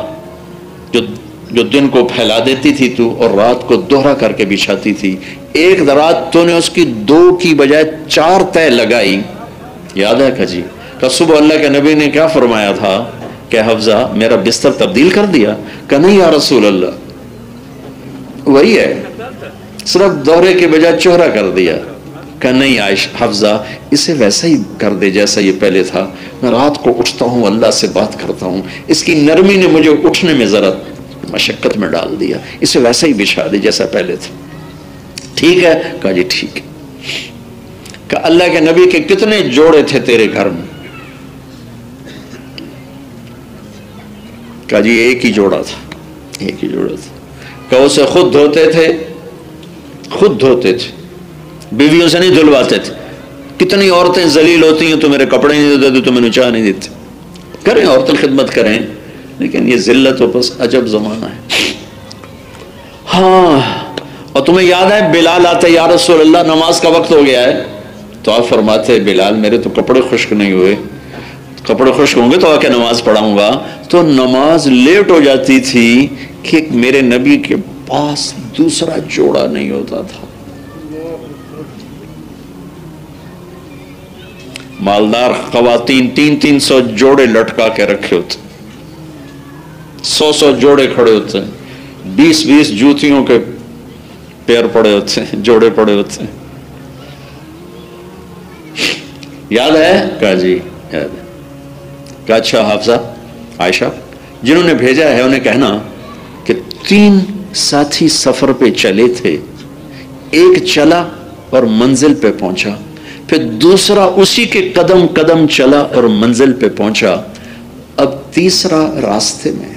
جو دن کو پھیلا دیتی تھی تو، اور رات کو دوہرا کر کے بچھاتی تھی۔ ایک رات تو نے اس کی 2 کی بجائے 4 تہ لگائی، یاد ہے کہ جی؟ کہ صبح اللہ کے نبی نے کیا فرمایا تھا کہ حفصہ میرا بستر تبدیل کر دیا؟ کہ نہیں یا رسول اللہ وہی ہے، صرف دوہرے کے بجائے چوہرا کر دیا۔ کہ نہیں حفصہ اسے ویسا ہی کر دے جیسا یہ پہلے تھا، میں رات کو اٹھتا ہوں اللہ سے بات کرتا ہوں، اس کی نرمی نے مجھے اٹھنے میں ذرا مشقت میں ڈال دیا، اسے ویسا ہی بچھا دے جیسا پہلے تھا، ٹھیک ہے؟ کہا جی ٹھیک ہے۔ کہ اللہ کے نبی کے کتنے جوڑے تھے تیرے گھر میں؟ کہا جی ایک ہی جوڑا تھا، ایک ہی جوڑا تھا۔ کہ اسے خود دھوتے تھے، خود دھوتے تھے، بیویوں سے نہیں دھلواتے تھے۔ کتنی عورتیں ذلیل ہوتی ہیں تو میرے کپڑے نہیں دیتے، تو میں چاہ نہیں دیتے۔ کریں عورتیں خدمت کریں، لیکن یہ ذلت و بس عجب زمانہ ہے۔ ہاں، اور تمہیں یاد ہے بلال آتے یا رسول اللہ نماز کا وقت ہو گیا ہے، تو آپ فرماتے بلال میرے تو کپڑے خشک نہیں ہوئے، کپڑے خشک ہوں گے تو آ کے نماز پڑھاؤں گا۔ تو نماز لیٹ ہو جاتی تھی کہ میرے نبی کے پاس دوسرا جوڑا نہیں ہوتا تھا۔ مالدار خواتین 300 جوڑے لٹکا کے رکھے ہوتے، 100 جوڑے کھڑے ہوتے ہیں، 20 جوتیوں کے پیر پڑے ہوتے ہیں، جوڑے پڑے ہوتے ہیں۔ یاد ہے؟ کہا جی یاد ہے۔ کہا اچھا حفصہ، عائشہ جنہوں نے بھیجا ہے انہیں کہنا کہ 3 ساتھی سفر پہ چلے تھے، ایک چلا اور منزل پہ پہنچا، پھر دوسرا اسی کے قدم قدم چلا اور منزل پہ پہنچا، اب تیسرا راستے میں۔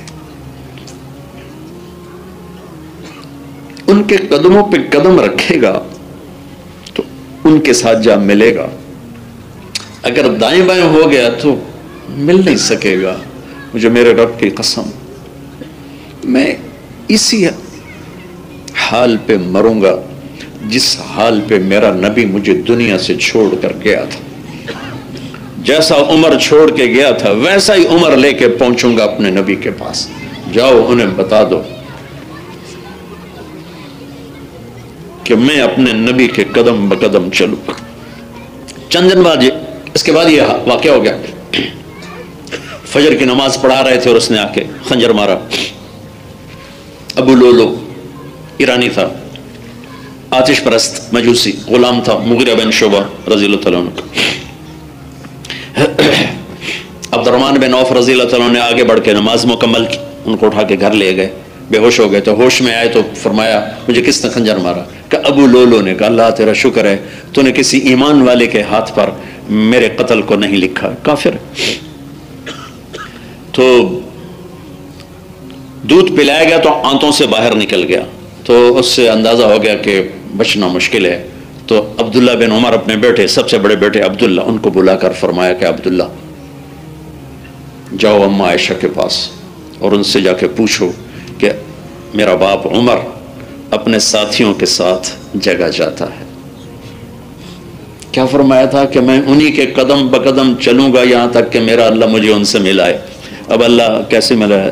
ان کے قدموں پہ قدم رکھے گا تو ان کے ساتھ جا ملے گا، اگر دائیں بائیں ہو گیا تو مل نہیں سکے گا۔ مجھے میرے رب کی قسم میں اسی حال پہ مروں گا جس حال پہ میرا نبی مجھے دنیا سے چھوڑ کر گیا تھا۔ جیسا عمر چھوڑ کے گیا تھا ویسا ہی عمر لے کے پہنچوں گا اپنے نبی کے پاس۔ جاؤ انہیں بتا دو کہ میں اپنے نبی کے قدم بقدم چلوں گا۔ چند دن بعد اس کے بعد یہ واقعہ ہو گیا، فجر کی نماز پڑھا رہے تھے اور اس نے آ کے خنجر مارا۔ ابو لولو ایرانی تھا، آتش پرست مجوسی غلام تھا، مغیرہ بن شعبہ رضی اللہ تعالیٰ عنہ۔ عبد الرحمن بن عوف رضی اللہ تعالیٰ عنہ نے آگے بڑھ کے نماز مکمل کی، ان کو اٹھا کے گھر لے گئے، بے ہوش ہو گئے تو ہوش میں آئے تو فرمایا مجھے کس نے خنجر مارا؟ کہ ابو لولو نے کہا اللہ تیرا شکر ہے تو نے کسی ایمان والے کے ہاتھ پر میرے قتل کو نہیں لکھا، کافر۔ تو دودھ پلایا گیا تو آنتوں سے باہر نکل گیا، تو اس سے اندازہ ہو گیا کہ بچنا مشکل ہے۔ تو عبداللہ بن عمر اپنے بیٹے، سب سے بڑے بیٹے عبداللہ، ان کو بلا کر فرمایا کہ عبداللہ جاؤ اماں عائشہ کے پاس اور ان سے جا کے پوچھو کہ میرا باپ عمر اپنے ساتھیوں کے ساتھ جگہ جاتا ہے۔ کیا فرمایا تھا کہ میں انہی کے قدم بقدم چلوں گا یہاں تک کہ میرا اللہ مجھے ان سے ملائے۔ اب اللہ کیسے ملا ہے؟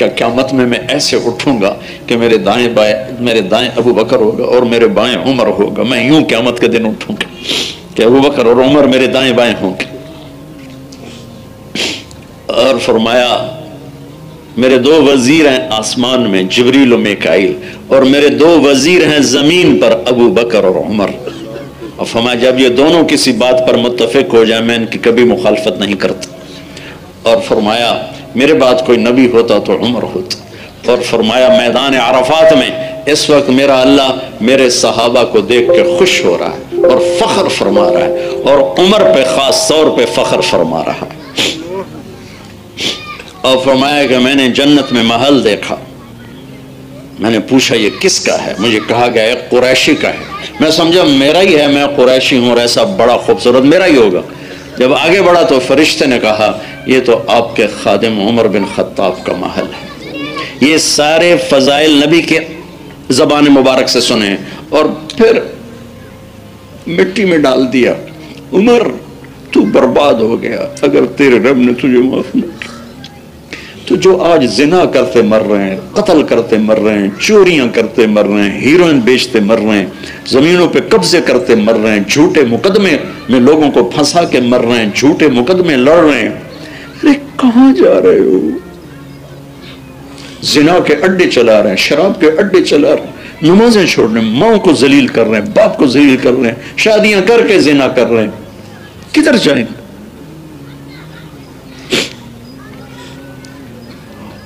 کہ قیامت میں ایسے اٹھوں گا کہ میرے دائیں ابو بکر ہوگا اور میرے بائیں عمر ہوگا. میں یوں قیامت کے دن اٹھوں گا کہ ابو بکر اور عمر میرے دائیں بائیں ہوں گے. اور فرمایا میرے 2 وزیر ہیں آسمان میں، جبریل و میکائیل، اور میرے 2 وزیر ہیں زمین پر، ابو بکر اور عمر. اور فرمایا جب یہ دونوں کسی بات پر متفق ہو جائیں میں ان کی کبھی مخالفت نہیں کرتا. اور فرمایا میرے بعد کوئی نبی ہوتا تو عمر ہوتا. اور فرمایا میدان عرفات میں اس وقت میرا اللہ میرے صحابہ کو دیکھ کے خوش ہو رہا ہے اور فخر فرما رہا ہے، اور عمر پہ خاص طور پہ فخر فرما رہا ہے. اور فرمایا کہ میں نے جنت میں محل دیکھا. میں نے پوچھا یہ کس کا ہے؟ مجھے کہا گیا ایک قریشی کا ہے. میں سمجھا میرا ہی ہے، میں قریشی ہوں اور ایسا بڑا خوبصورت میرا ہی ہوگا. جب آگے بڑھا تو فرشتے نے کہا یہ تو آپ کے خادم عمر بن خطاب کا محل ہے. یہ سارے فضائل نبی کے زبان مبارک سے سنے اور پھر مٹی میں ڈال دیا. عمر تو برباد ہو گیا اگر تیرے رب نے تجھے معاف نہ کیا. تو جو آج زنا کرتے مر رہے ہیں، قتل کرتے مر رہے ہیں، چوریاں کرتے مر رہے ہیں، ہیروئن بیچتے مر رہے ہیں، زمینوں پہ قبضے کرتے مر رہے ہیں، جھوٹے مقدمے میں لوگوں کو پھنسا کے مر رہے ہیں، جھوٹے مقدمے لڑ رہے ہیں، ارے کہاں جا رہے ہو؟ زنا کے اڈے چلا رہے ہیں، شراب کے اڈے چلا رہے ہیں، نمازیں چھوڑ رہے ہیں، ماں کو ذلیل کر رہے ہیں، باپ کو ذلیل کر رہے ہیں، شادیاں کر کے زنا کر رہے ہیں. کدھر جائیں گے؟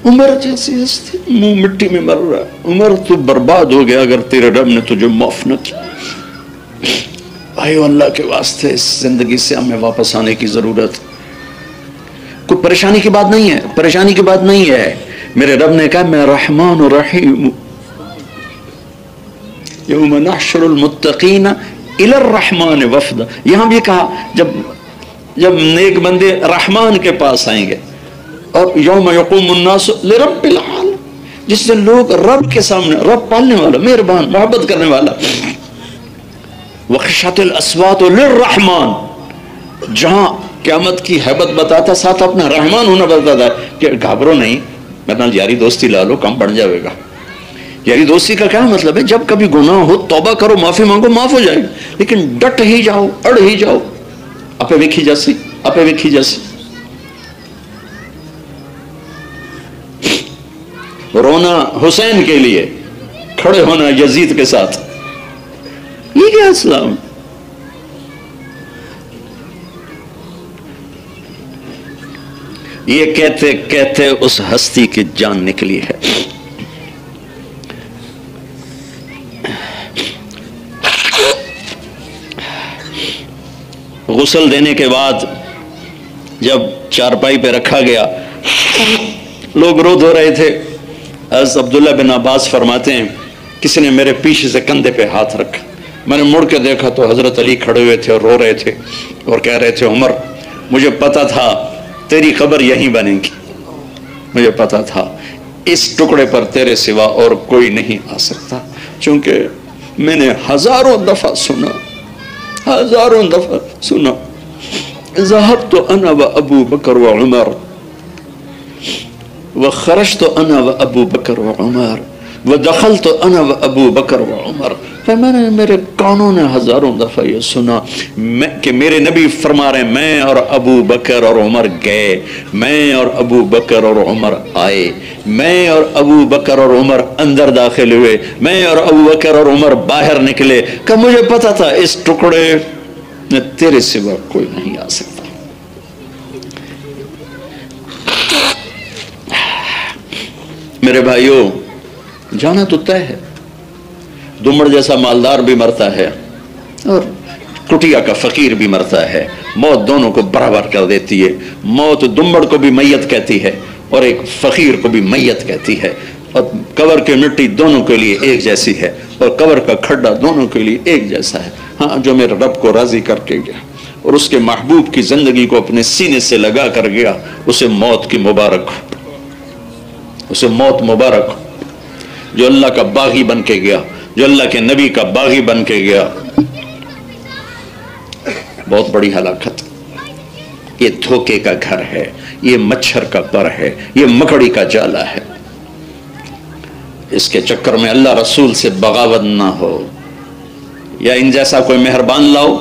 عمر جیسی ہستی منہ مٹی میں مر رہا ہے. عمر تو برباد ہو گیا اگر تیرے رب نے تجھے معاف نہ کیا. بھائیو اللہ کے واسطے اس زندگی سے ہمیں واپس آنے کی ضرورت. کوئی پریشانی کی بات نہیں ہے، پریشانی کی بات نہیں ہے. میرے رب نے کہا میں رحمان و رحیم. یوم نحشر المتقین الی الرحمن وفدا. یہاں بھی کہا جب نیک بندے رحمان کے پاس آئیں گے. اور یوم یقوم الناس لرب العالمین، جس دن لوگ رب کے سامنے، رب پالنے والا، مہربان، محبت کرنے والا. وخشعت الاصوات للرحمن، جہاں قیامت کی ہیبت بتاتا ساتھ اپنا رحمان ہونا بتاتا ہے کہ گھبرو نہیں، میرے نال یاری دوستی لا لو، کم بڑھ جائے گا. یاری دوستی کا کیا مطلب ہے؟ جب کبھی گناہ ہو توبہ کرو، معافی مانگو، معاف ہو جائے گا. لیکن ڈٹ ہی جاؤ، اڑ ہی جاؤ، اپے ویکھی جیسی. رونا حسین کے لیے، کھڑے ہونا یزید کے ساتھ، یہ کیا اسلام؟ یہ کہتے کہتے اس ہستی کی جان نکلی ہے. غسل دینے کے بعد جب چارپائی پہ رکھا گیا، لوگ رو دھو رہے تھے. حضرت عبداللہ بن عباس فرماتے ہیں کسی نے میرے پیچھے سے کندھے پہ ہاتھ رکھا. میں نے مڑ کے دیکھا تو حضرت علی کھڑے ہوئے تھے اور رو رہے تھے اور کہہ رہے تھے عمر مجھے پتا تھا تیری قبر یہیں بنے گی، مجھے پتا تھا اس ٹکڑے پر تیرے سوا اور کوئی نہیں آ سکتا، چونکہ میں نے ہزاروں دفعہ سنا ذهبت انا وابو بکر وعمر وخرجت انا وابو بکر وعمر ودخلت انا وابو بکر وعمر. میں نے میرے کانوں نے ہزاروں دفعہ یہ سنا کہ میرے نبی فرما رہے ہیں میں اور ابو بکر اور عمر گئے، میں اور ابو بکر اور عمر آئے، میں اور ابو بکر اور عمر اندر داخل ہوئے، میں اور ابو بکر اور عمر باہر نکلے. کہ مجھے پتا تھا اس ٹکڑے میں تیرے سوا کوئی نہیں آ سکتا. میرے بھائیوں جانا تو طے ہے. دمڑ جیسا مالدار بھی مرتا ہے اور کٹیا کا فقیر بھی مرتا ہے. موت دونوں کو برابر کر دیتی ہے. موت دمڑ کو بھی میت کہتی ہے اور ایک فقیر کو بھی میت کہتی ہے. اور قبر کی مٹی دونوں کے لیے ایک جیسی ہے اور قبر کا کھڈا دونوں کے لیے ایک جیسا ہے. ہاں جو میرے رب کو راضی کر کے گیا اور اس کے محبوب کی زندگی کو اپنے سینے سے لگا کر گیا، اسے موت کی مبارک ہو، اسے موت مبارک ہو. جو اللہ کا باغی بن کے گیا، جو اللہ کے نبی کا باغی بن کے گیا، بہت بڑی ہلاکت. یہ دھوکے کا گھر ہے، یہ مچھر کا پر ہے، یہ مکڑی کا جالا ہے. اس کے چکر میں اللہ رسول سے بغاوت نہ ہو، یا ان جیسا کوئی مہربان لاؤ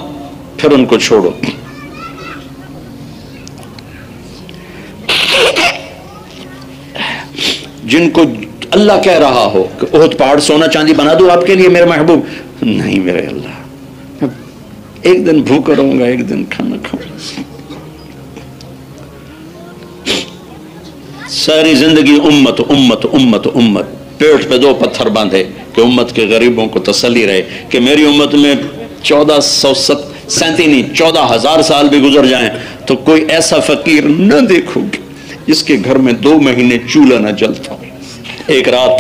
پھر ان کو چھوڑو۔ جن کو اللہ کہہ رہا ہو کہ احد پہاڑ سونا چاندی بنا دو آپ کے لیے میرے محبوب، نہیں میرے اللہ، ایک دن بھوکا رہوں گا، ایک دن کھانا کھاؤں گا، ساری زندگی امت امت امت امت، پیٹ پہ 2 پتھر باندھے کہ امت کے غریبوں کو تسلی رہے کہ میری امت میں 14,000 سال بھی گزر جائیں تو کوئی ایسا فقیر نہ دیکھو گے جس کے گھر میں 2 مہینے چولہا نہ جلتا۔ ایک رات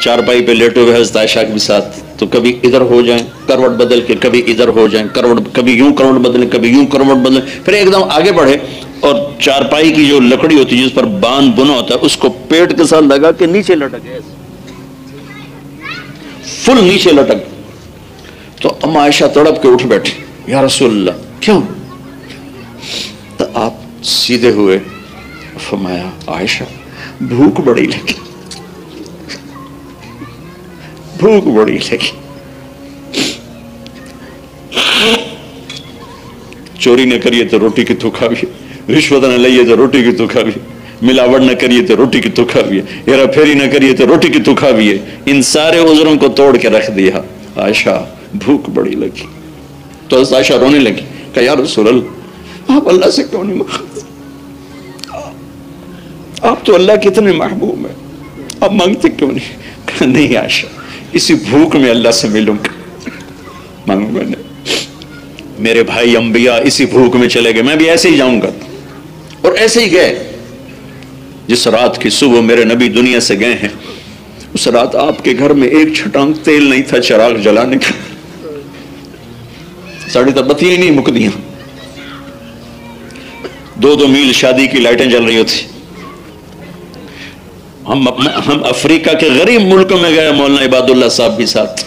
چارپائی پہ لیٹے ہوئے حضرت عائشہ کے ساتھ، تو کبھی ادھر ہو جائیں کروٹ بدل کے، کبھی ادھر ہو جائیں کروٹ، کبھی یوں کروٹ بدلیں کبھی یوں کروٹ بدلیں، پھر ایک دم آگے بڑھے اور چارپائی کی جو لکڑی ہوتی ہے جس پر بان بنا ہوتا ہے اس کو پیٹ کے ساتھ لگا کے نیچے لٹک، فل نیچے لٹک۔ تو اما عائشہ تڑپ کے اٹھ بیٹھی، یا رسول اللہ کیوں؟ تو آپ سیدھے ہوئے، فرمایا عائشہ بھوک بڑی لگی، بھوک بڑی لگی، چوری نہ کریے تو روٹی کی تو کھاویے، رشوت نہ لئیے تو روٹی کی تو کھاویے، ملاوٹ نہ کریے تو روٹی کی تو کھاویے، ہیرا پھیری نہ کریے تو روٹی کی تو کھاویے۔ ان سارے عذروں کو توڑ کے رکھ دیا، عائشہ بھوک بڑی لگی۔ تو حضرت عائشہ رونے لگی کہ یا رسول اللہ آپ اللہ سے کیوں نہیں مانگتے؟ آپ تو اللہ کے اتنے محبوب ہیں، آپ مانگتے کیوں نہیں؟ کہا نہیں عائشہ، اسی بھوک میں اللہ سے ملوں گا، مانگوں گا نہیں۔ میرے بھائی انبیاء اسی بھوک میں چلے گئے، میں بھی ایسے ہی جاؤں گا، اور ایسے ہی گئے۔ جس رات کی صبح میرے نبی دنیا سے گئے ہیں، اس رات آپ کے گھر میں ایک چھٹانک تیل نہیں تھا چراغ جلانے کا، ساڑھی تک بتیاں نہیں مکدیاں، 2 میل شادی کی لائٹیں جل رہی ہوتی۔ ہم افریقہ کے غریب ملکوں میں گئے، مولانا عباد اللہ صاحب بھی ساتھ،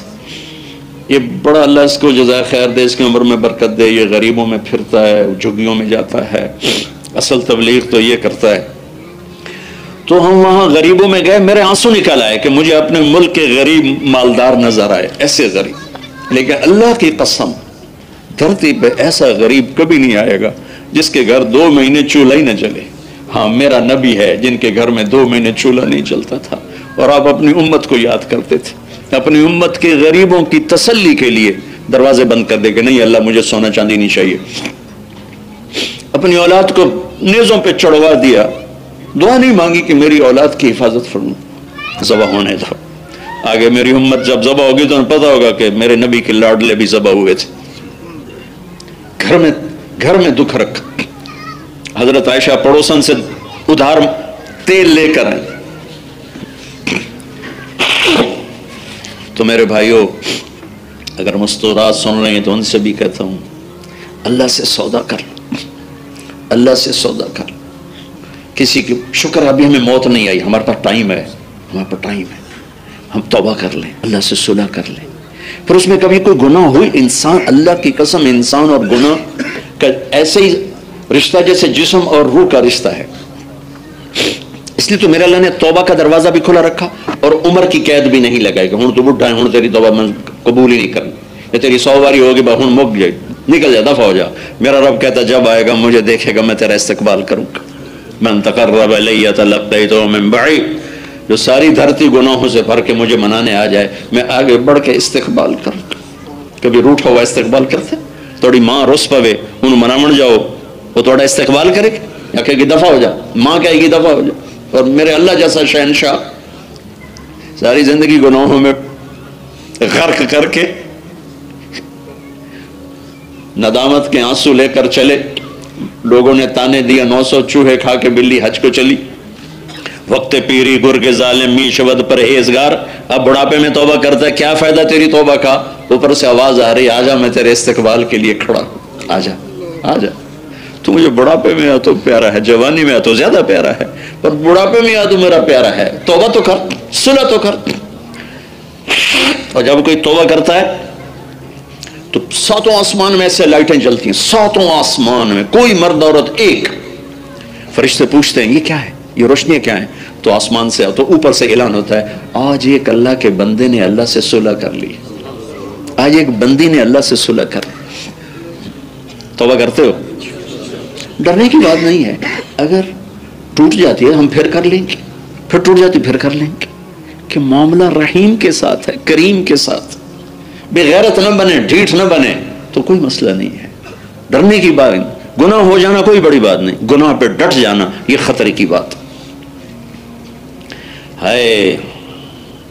یہ بڑا اللہ اس کو جزائے خیر دے، اس کی عمر میں برکت دے، یہ غریبوں میں پھرتا ہے، جھگیوں میں جاتا ہے، اصل تبلیغ تو یہ کرتا ہے۔ تو ہم وہاں غریبوں میں گئے، میرے آنسو نکال آئے کہ مجھے اپنے ملک کے غریب مالدار نظر آئے، ایسے غریب، لیکن اللہ کی قسم دھرتی پہ ایسا غریب کبھی نہیں آئے گا جس کے گھر 2 مہینے چولہا ہی نہ جلے۔ ہاں میرا نبی ہے جن کے گھر میں 2 مہینے چولہا نہیں چلتا تھا، اور آپ اپنی امت کو یاد کرتے تھے، اپنی امت کے غریبوں کی تسلی کے لیے دروازے بند کر دے کہ نہیں اللہ مجھے سونا چاندی نہیں چاہیے، اپنی اولاد کو نیزوں پہ چڑھوا دیا، دعا نہیں مانگی کہ میری اولاد کی حفاظت فرما، ذبح ہونے دو، آگے میری امت جب ذبح ہوگی تو انہیں پتا ہوگا کہ میرے نبی کے لاڈلے بھی ذبح ہوئے تھے۔ گھر میں دکھ رکھا، حضرت عائشہ پڑوسن سے ادھار تیل لے کر آئی۔ تو میرے بھائیوں اگر مستورات سن رہے ہیں تو ان سے بھی کہتا ہوں اللہ سے سودا کر لو، اللہ سے سودا کر لو۔ کسی کی شکر ابھی ہمیں موت نہیں آئی، ہمارے پاس ٹائم ہے، ہمارے پاس ٹائم ہے، ہم توبہ کر لیں، اللہ سے صلح کر لیں۔ پھر اس میں کبھی کوئی گناہ ہوئی، انسان اللہ کی قسم انسان اور گناہ کا ایسے ہی رشتہ جیسے جسم اور روح کا رشتہ ہے، اس لیے تو میرے اللہ نے توبہ کا دروازہ بھی کھلا رکھا اور عمر کی قید بھی نہیں لگائی کہ ہوں تو بڑھا ہے، ہوں تیری توبہ میں قبول ہی نہیں کرنی، یا تیری 100 باری ہوگی با ہوں مک جائے، نکل جا، دفع ہو جا۔ میرا رب کہتا جب آئے گا مجھے دیکھے گا میں تیرا استقبال کروں گا، من تقرب الی تلقیتہ من بعید، جو ساری دھرتی گناہوں سے بھر کے مجھے منانے آ جائے میں آگے بڑھ کے استقبال کروں گا۔ کبھی روٹا ہوا استقبال کرتے، توڑی ماں رس پوے انہوں منامن جاؤ، وہ توڑا استقبال کرے یا کہے گی دفع ہو جا، ماں کہے گی دفع ہو جا۔ اور میرے اللہ جیسا شہنشاہ ساری زندگی گناہوں میں غرق کر کے ندامت کے آنسو لے کر چلے، لوگوں نے تانے دیا 900 چوہے کھا کے بلی حج کو چلی، وقت پیری گر کے ظالم می شود پرہیزگار، اب بڑھاپے میں توبہ کرتا ہے، کیا فائدہ تیری توبہ کا؟ اوپر سے آواز آ رہی آجا میں تیرے استقبال کے لیے کھڑا ہوں، آجا آجا، تو مجھے بڑھاپے میں آ تو پیارا ہے، جوانی میں آ تو زیادہ پیارا ہے، پر بڑھاپے میں آ تو میرا پیارا ہے، توبہ تو کر، صلح تو کر۔ اور جب کوئی توبہ کرتا ہے تو 7 آسمان میں ایسے لائٹیں جلتی ہیں، 7 آسمان میں کوئی مرد عورت ایک، فرشتے پوچھتے ہیں یہ کیا ہے، یہ روشنیاں کیا ہیں؟ تو آسمان سے تو اوپر سے اعلان ہوتا ہے آج ایک اللہ کے بندے نے اللہ سے صلح کر لی، آج ایک بندی نے اللہ سے صلح کر لی۔ توبہ کرتے ہو؟ ڈرنے کی بات نہیں ہے، اگر ٹوٹ جاتی ہے ہم پھر کر لیں گے، پھر ٹوٹ جاتی پھر کر لیں گے، کہ معاملہ رحیم کے ساتھ ہے، کریم کے ساتھ، بے غیرت نہ بنے، ڈھیٹ نہ بنے تو کوئی مسئلہ نہیں ہے۔ ڈرنے کی بات، گناہ ہو جانا کوئی بڑی بات نہیں، گناہ پہ ڈٹ جانا یہ خطرے کی بات۔ ہائے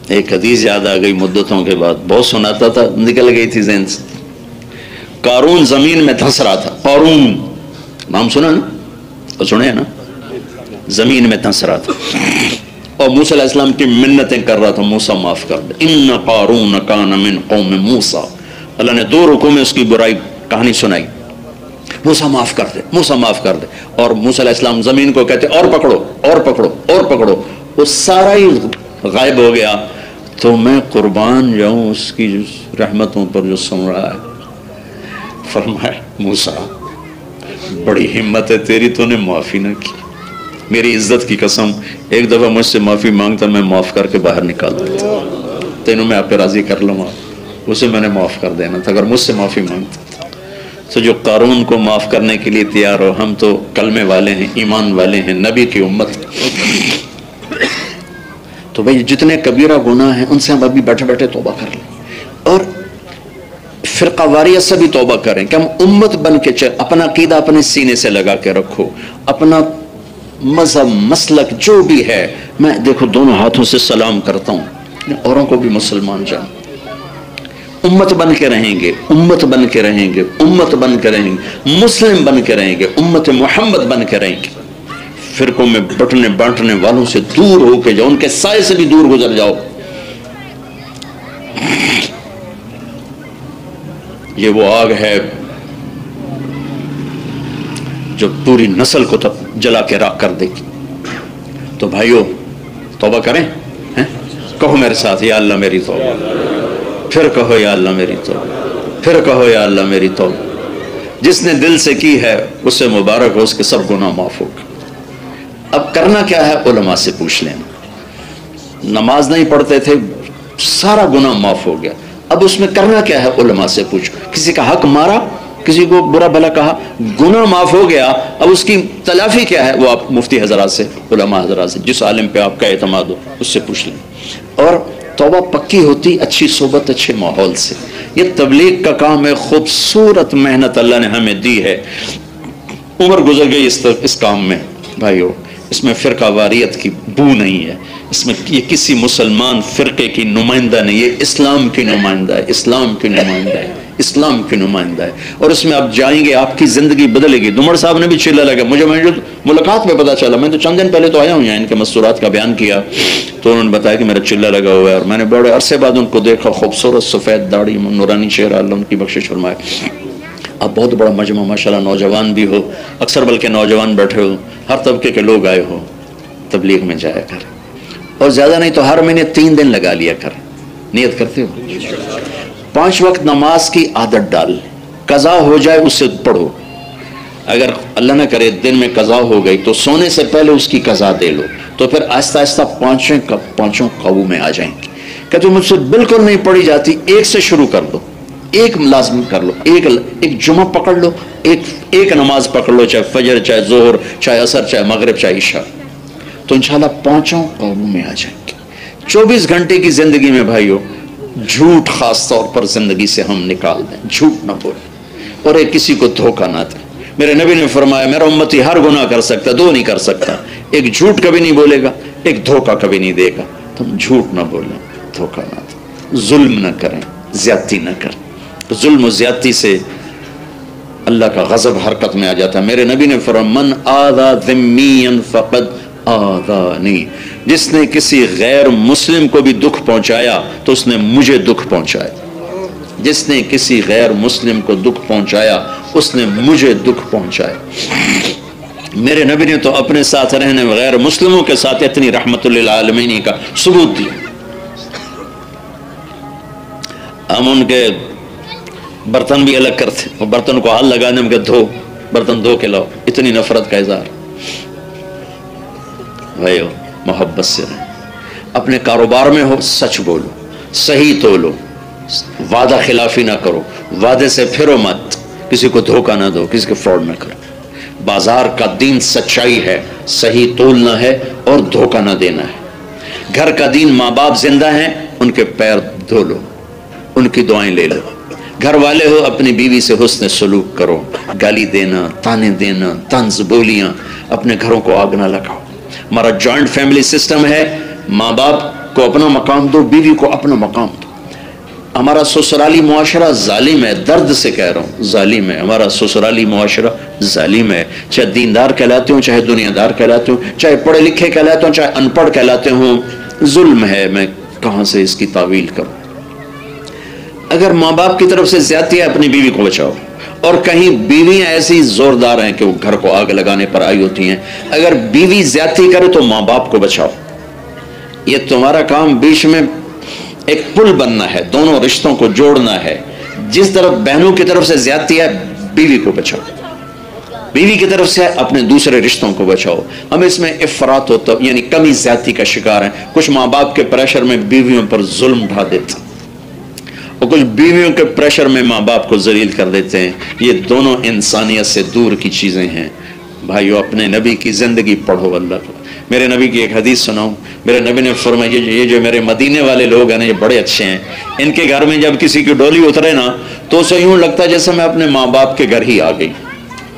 ایک حدیث یاد آ گئی مدتوں کے بعد، بہت سناتا تھا، نکل گئی تھی ذہن سے۔ قارون زمین میں دھنس رہا تھا، قارون نام سنا نا، سنے نا، زمین میں دھنس رہا تھا اور موسیٰ علیہ السلام کی منتیں کر رہا تھا، موسیٰ معاف کر دے، ان قارون کان من قوم موسیٰ، اللہ نے 2 رکوع میں اس کی برائی کہانی سنائی، موسیٰ معاف کر دے، موسیٰ معاف کر دے، اور موسیٰ علیہ السلام زمین کو کہتے اور پکڑو اور پکڑو اور پکڑو، وہ سارا ہی غائب ہو گیا۔ تو میں قربان جاؤں اس کی رحمتوں پر جو سن رہا ہے۔ فرمایا موسیٰ بڑی ہمت ہے تیری، تو نے معافی نہ کی، میری عزت کی قسم ایک دفعہ مجھ سے معافی مانگتا میں معاف کر کے باہر نکال دیتا، تینوں میں آپ پہ راضی کر لوں گا، اسے میں نے معاف کر دینا تھا اگر مجھ سے معافی مانگتا۔ تو جو قارون کو معاف کرنے کے لیے تیار ہو، ہم تو کلمے والے ہیں، ایمان والے ہیں، نبی کی امت، تو بھئی جتنے کبیرہ گناہ ہیں ان سے ہم ابھی بیٹھے بیٹھے توبہ کر لیں، اور فرقہ واریت سے بھی توبہ کریں کہ ہم امت بن کے چل، اپنا عقیدہ اپنے سینے سے لگا کے رکھو، اپنا مذہب مسلک جو بھی ہے، میں دیکھو دونوں ہاتھوں سے سلام کرتا ہوں، اوروں کو بھی مسلمان جان، امت بن کے رہیں گے، امت بن کے رہیں گے، امت بن کے رہیں گے، مسلم بن کے رہیں گے، امت محمد بن کے رہیں گے، فرقوں میں بٹنے بانٹنے والوں سے دور ہو کے جاؤ، ان کے سائے سے بھی دور گزر جاؤ۔ یہ وہ آگ ہے جو پوری نسل کو جلا کے راکھ کر دے گی۔ تو بھائیو توبہ کریں، کہو میرے ساتھ یا اللہ میری توبہ، پھر کہو یا اللہ میری توبہ، پھر کہو یا اللہ میری توبہ۔ جس نے دل سے کی ہے اسے مبارک ہو، اس کے سب گناہ معاف ہو گئے۔ اب کرنا کیا ہے؟ علماء سے پوچھ لینا، نماز نہیں پڑھتے تھے سارا گناہ معاف ہو گیا، اب اس میں کرنا کیا ہے؟ علماء سے پوچھو، کسی کا حق مارا، کسی کو برا بھلا کہا، گناہ معاف ہو گیا، اب اس کی تلافی کیا ہے؟ وہ آپ مفتی حضرات سے، علماء حضرات سے، جس عالم پہ آپ کا اعتماد ہو اس سے پوچھ لیں۔ اور توبہ پکی ہوتی اچھی صحبت، اچھے ماحول سے۔ یہ تبلیغ کا کام ہے، خوبصورت محنت اللہ نے ہمیں دی ہے، عمر گزر گئی اس کام میں بھائیو، اس میں فرقہ واریت کی بو نہیں ہے، اس میں یہ کسی مسلمان فرقے کی نمائندہ نہیں، یہ اسلام کی نمائندہ ہے، اسلام کی نمائندہ ہے، اسلام کی نمائندہ ہے، اور اس میں آپ جائیں گے آپ کی زندگی بدلے گی۔ دمر صاحب نے بھی چلا لگا، مجھے ملاقات میں پتا چلا، میں تو چند دن پہلے تو آیا ہوں یہاں، ان کے مستورات کا بیان کیا تو انہوں نے بتایا کہ میرا چلا لگا ہوا ہے، اور میں نے بڑے عرصے بعد ان کو دیکھا، خوبصورت سفید داڑھی، نورانی چہرہ، اللہ ان کی بخشش فرمائے۔ اب بہت بڑا مجمع ماشاءاللہ، نوجوان بھی ہو، اکثر بلکہ نوجوان بیٹھے ہو، ہر طبقے کے لوگ آئے ہو، تبلیغ میں جایا کر، اور زیادہ نہیں تو ہر مہینے 3 دن لگا لیا کر، نیت کرتے ہو؟ 5 وقت نماز کی عادت ڈال، قضا ہو جائے اسے پڑھو، اگر اللہ نہ کرے دن میں قضا ہو گئی تو سونے سے پہلے اس کی قضا دے لو، تو پھر آہستہ آہستہ پانچوں قابو میں آ جائیں گے۔ کہ تو مجھ سے بالکل نہیں پڑھی جاتی، ایک سے شروع کر دو، ایک لازم کر لو، ایک جمعہ پکڑ لو، ایک نماز پکڑ لو، چاہے فجر، چاہے ظہر، چاہے عصر، چاہے مغرب، چاہے عشاء، تو انشاءاللہ 5 قابو میں آ جائیں گے۔ 24 گھنٹے کی زندگی میں بھائیو جھوٹ خاص طور پر زندگی سے ہم نکال دیں، جھوٹ نہ بولیں، اور ایک کسی کو دھوکہ نہ دیں۔ میرے نبی نے فرمایا میرا امتی ہر گناہ کر سکتا، 2 نہیں کر سکتا، ایک جھوٹ کبھی نہیں بولے گا، ایک دھوکہ کبھی نہیں دے گا۔ تم جھوٹ نہ بولیں، دھوکہ نہ دیں، ظلم نہ کریں، زیادتی نہ کریں۔ ظلم و زیادتی سے اللہ کا غضب حرکت میں آ جاتا ہے۔ میرے نبی نے فرمایا من آذا ذمیا فقد آذانی، جس نے کسی غیر مسلم کو بھی دکھ پہنچایا تو اس نے مجھے دکھ پہنچایا، جس نے کسی غیر مسلم کو دکھ پہنچایا اس نے مجھے دکھ پہنچایا۔ میرے نبی نے تو اپنے ساتھ رہنے غیر مسلموں کے ساتھ اتنی رحمت للعالمین کا ثبوت دیا۔ ہم ان کے برتن بھی الگ کرتے، وہ برتن کو ہاتھ لگانے میں کہ دھو، برتن دھو کے لاؤ، اتنی نفرت کا اظہار۔ بھائیو محبت سے رہیں. اپنے کاروبار میں ہو سچ بولو, صحیح تولو, وعدہ خلافی نہ کرو, وعدے سے پھرو مت, کسی کو دھوکہ نہ دو, کسی کو فراڈ نہ کرو. بازار کا دین سچائی ہے, صحیح تولنا ہے اور دھوکہ نہ دینا ہے. گھر کا دین ماں باپ زندہ ہیں, ان کے پیر دھو لو, ان کی دعائیں لے لو. گھر والے ہو اپنی بیوی سے حسن سلوک کرو, گالی دینا, تانے دینا, طنز بولیاں, اپنے گھروں کو آگ نہ لگاؤ. ہمارا جوائنٹ فیملی سسٹم ہے, ماں باپ کو اپنا مقام دو, بیوی کو اپنا مقام دو. ہمارا سسرالی معاشرہ ظالم ہے, درد سے کہہ رہا ہوں, ظالم ہے. ہمارا سسرالی معاشرہ ظالم ہے, چاہے دیندار کہلاتے ہوں, چاہے دنیا دار کہلاتے ہوں, چاہے پڑھے لکھے کہلاتے ہوں, چاہے ان پڑھ کہلاتے ہوں, ظلم ہے. میں کہاں سے اس کی تعویل کروں؟ اگر ماں باپ کی طرف سے زیادتی ہے, اپنی بیوی کو بچاؤ. اور کہیں بیویاں ایسی زوردار ہیں کہ وہ گھر کو آگ لگانے پر آئی ہوتی ہیں, اگر بیوی زیادتی کرے تو ماں باپ کو بچاؤ. یہ تمہارا کام بیچ میں ایک پل بننا ہے, دونوں رشتوں کو جوڑنا ہے. جس طرف بہنوں کی طرف سے زیادتی ہے, بیوی کو بچاؤ. بیوی کی طرف سے اپنے دوسرے رشتوں کو بچاؤ. ہم اس میں افراط ہوتا یعنی کمی زیادتی کا شکار ہیں. کچھ ماں باپ کے پریشر میں بیویوں پر ظلم ڈھا دیتے, اور کچھ بیویوں کے پریشر میں ماں باپ کو ذلیل کر دیتے ہیں. یہ دونوں انسانیت سے دور کی چیزیں ہیں. بھائیو, اپنے نبی کی زندگی پڑھو. اللہ کو میرے نبی کی ایک حدیث سناؤں. میرے نبی نے فرمایا, یہ جو میرے مدینے والے لوگ ہیں نا, یہ بڑے اچھے ہیں. ان کے گھر میں جب کسی کی ڈولی اترے نا, تو اسے یوں لگتا ہے جیسے میں اپنے ماں باپ کے گھر ہی آ گئی.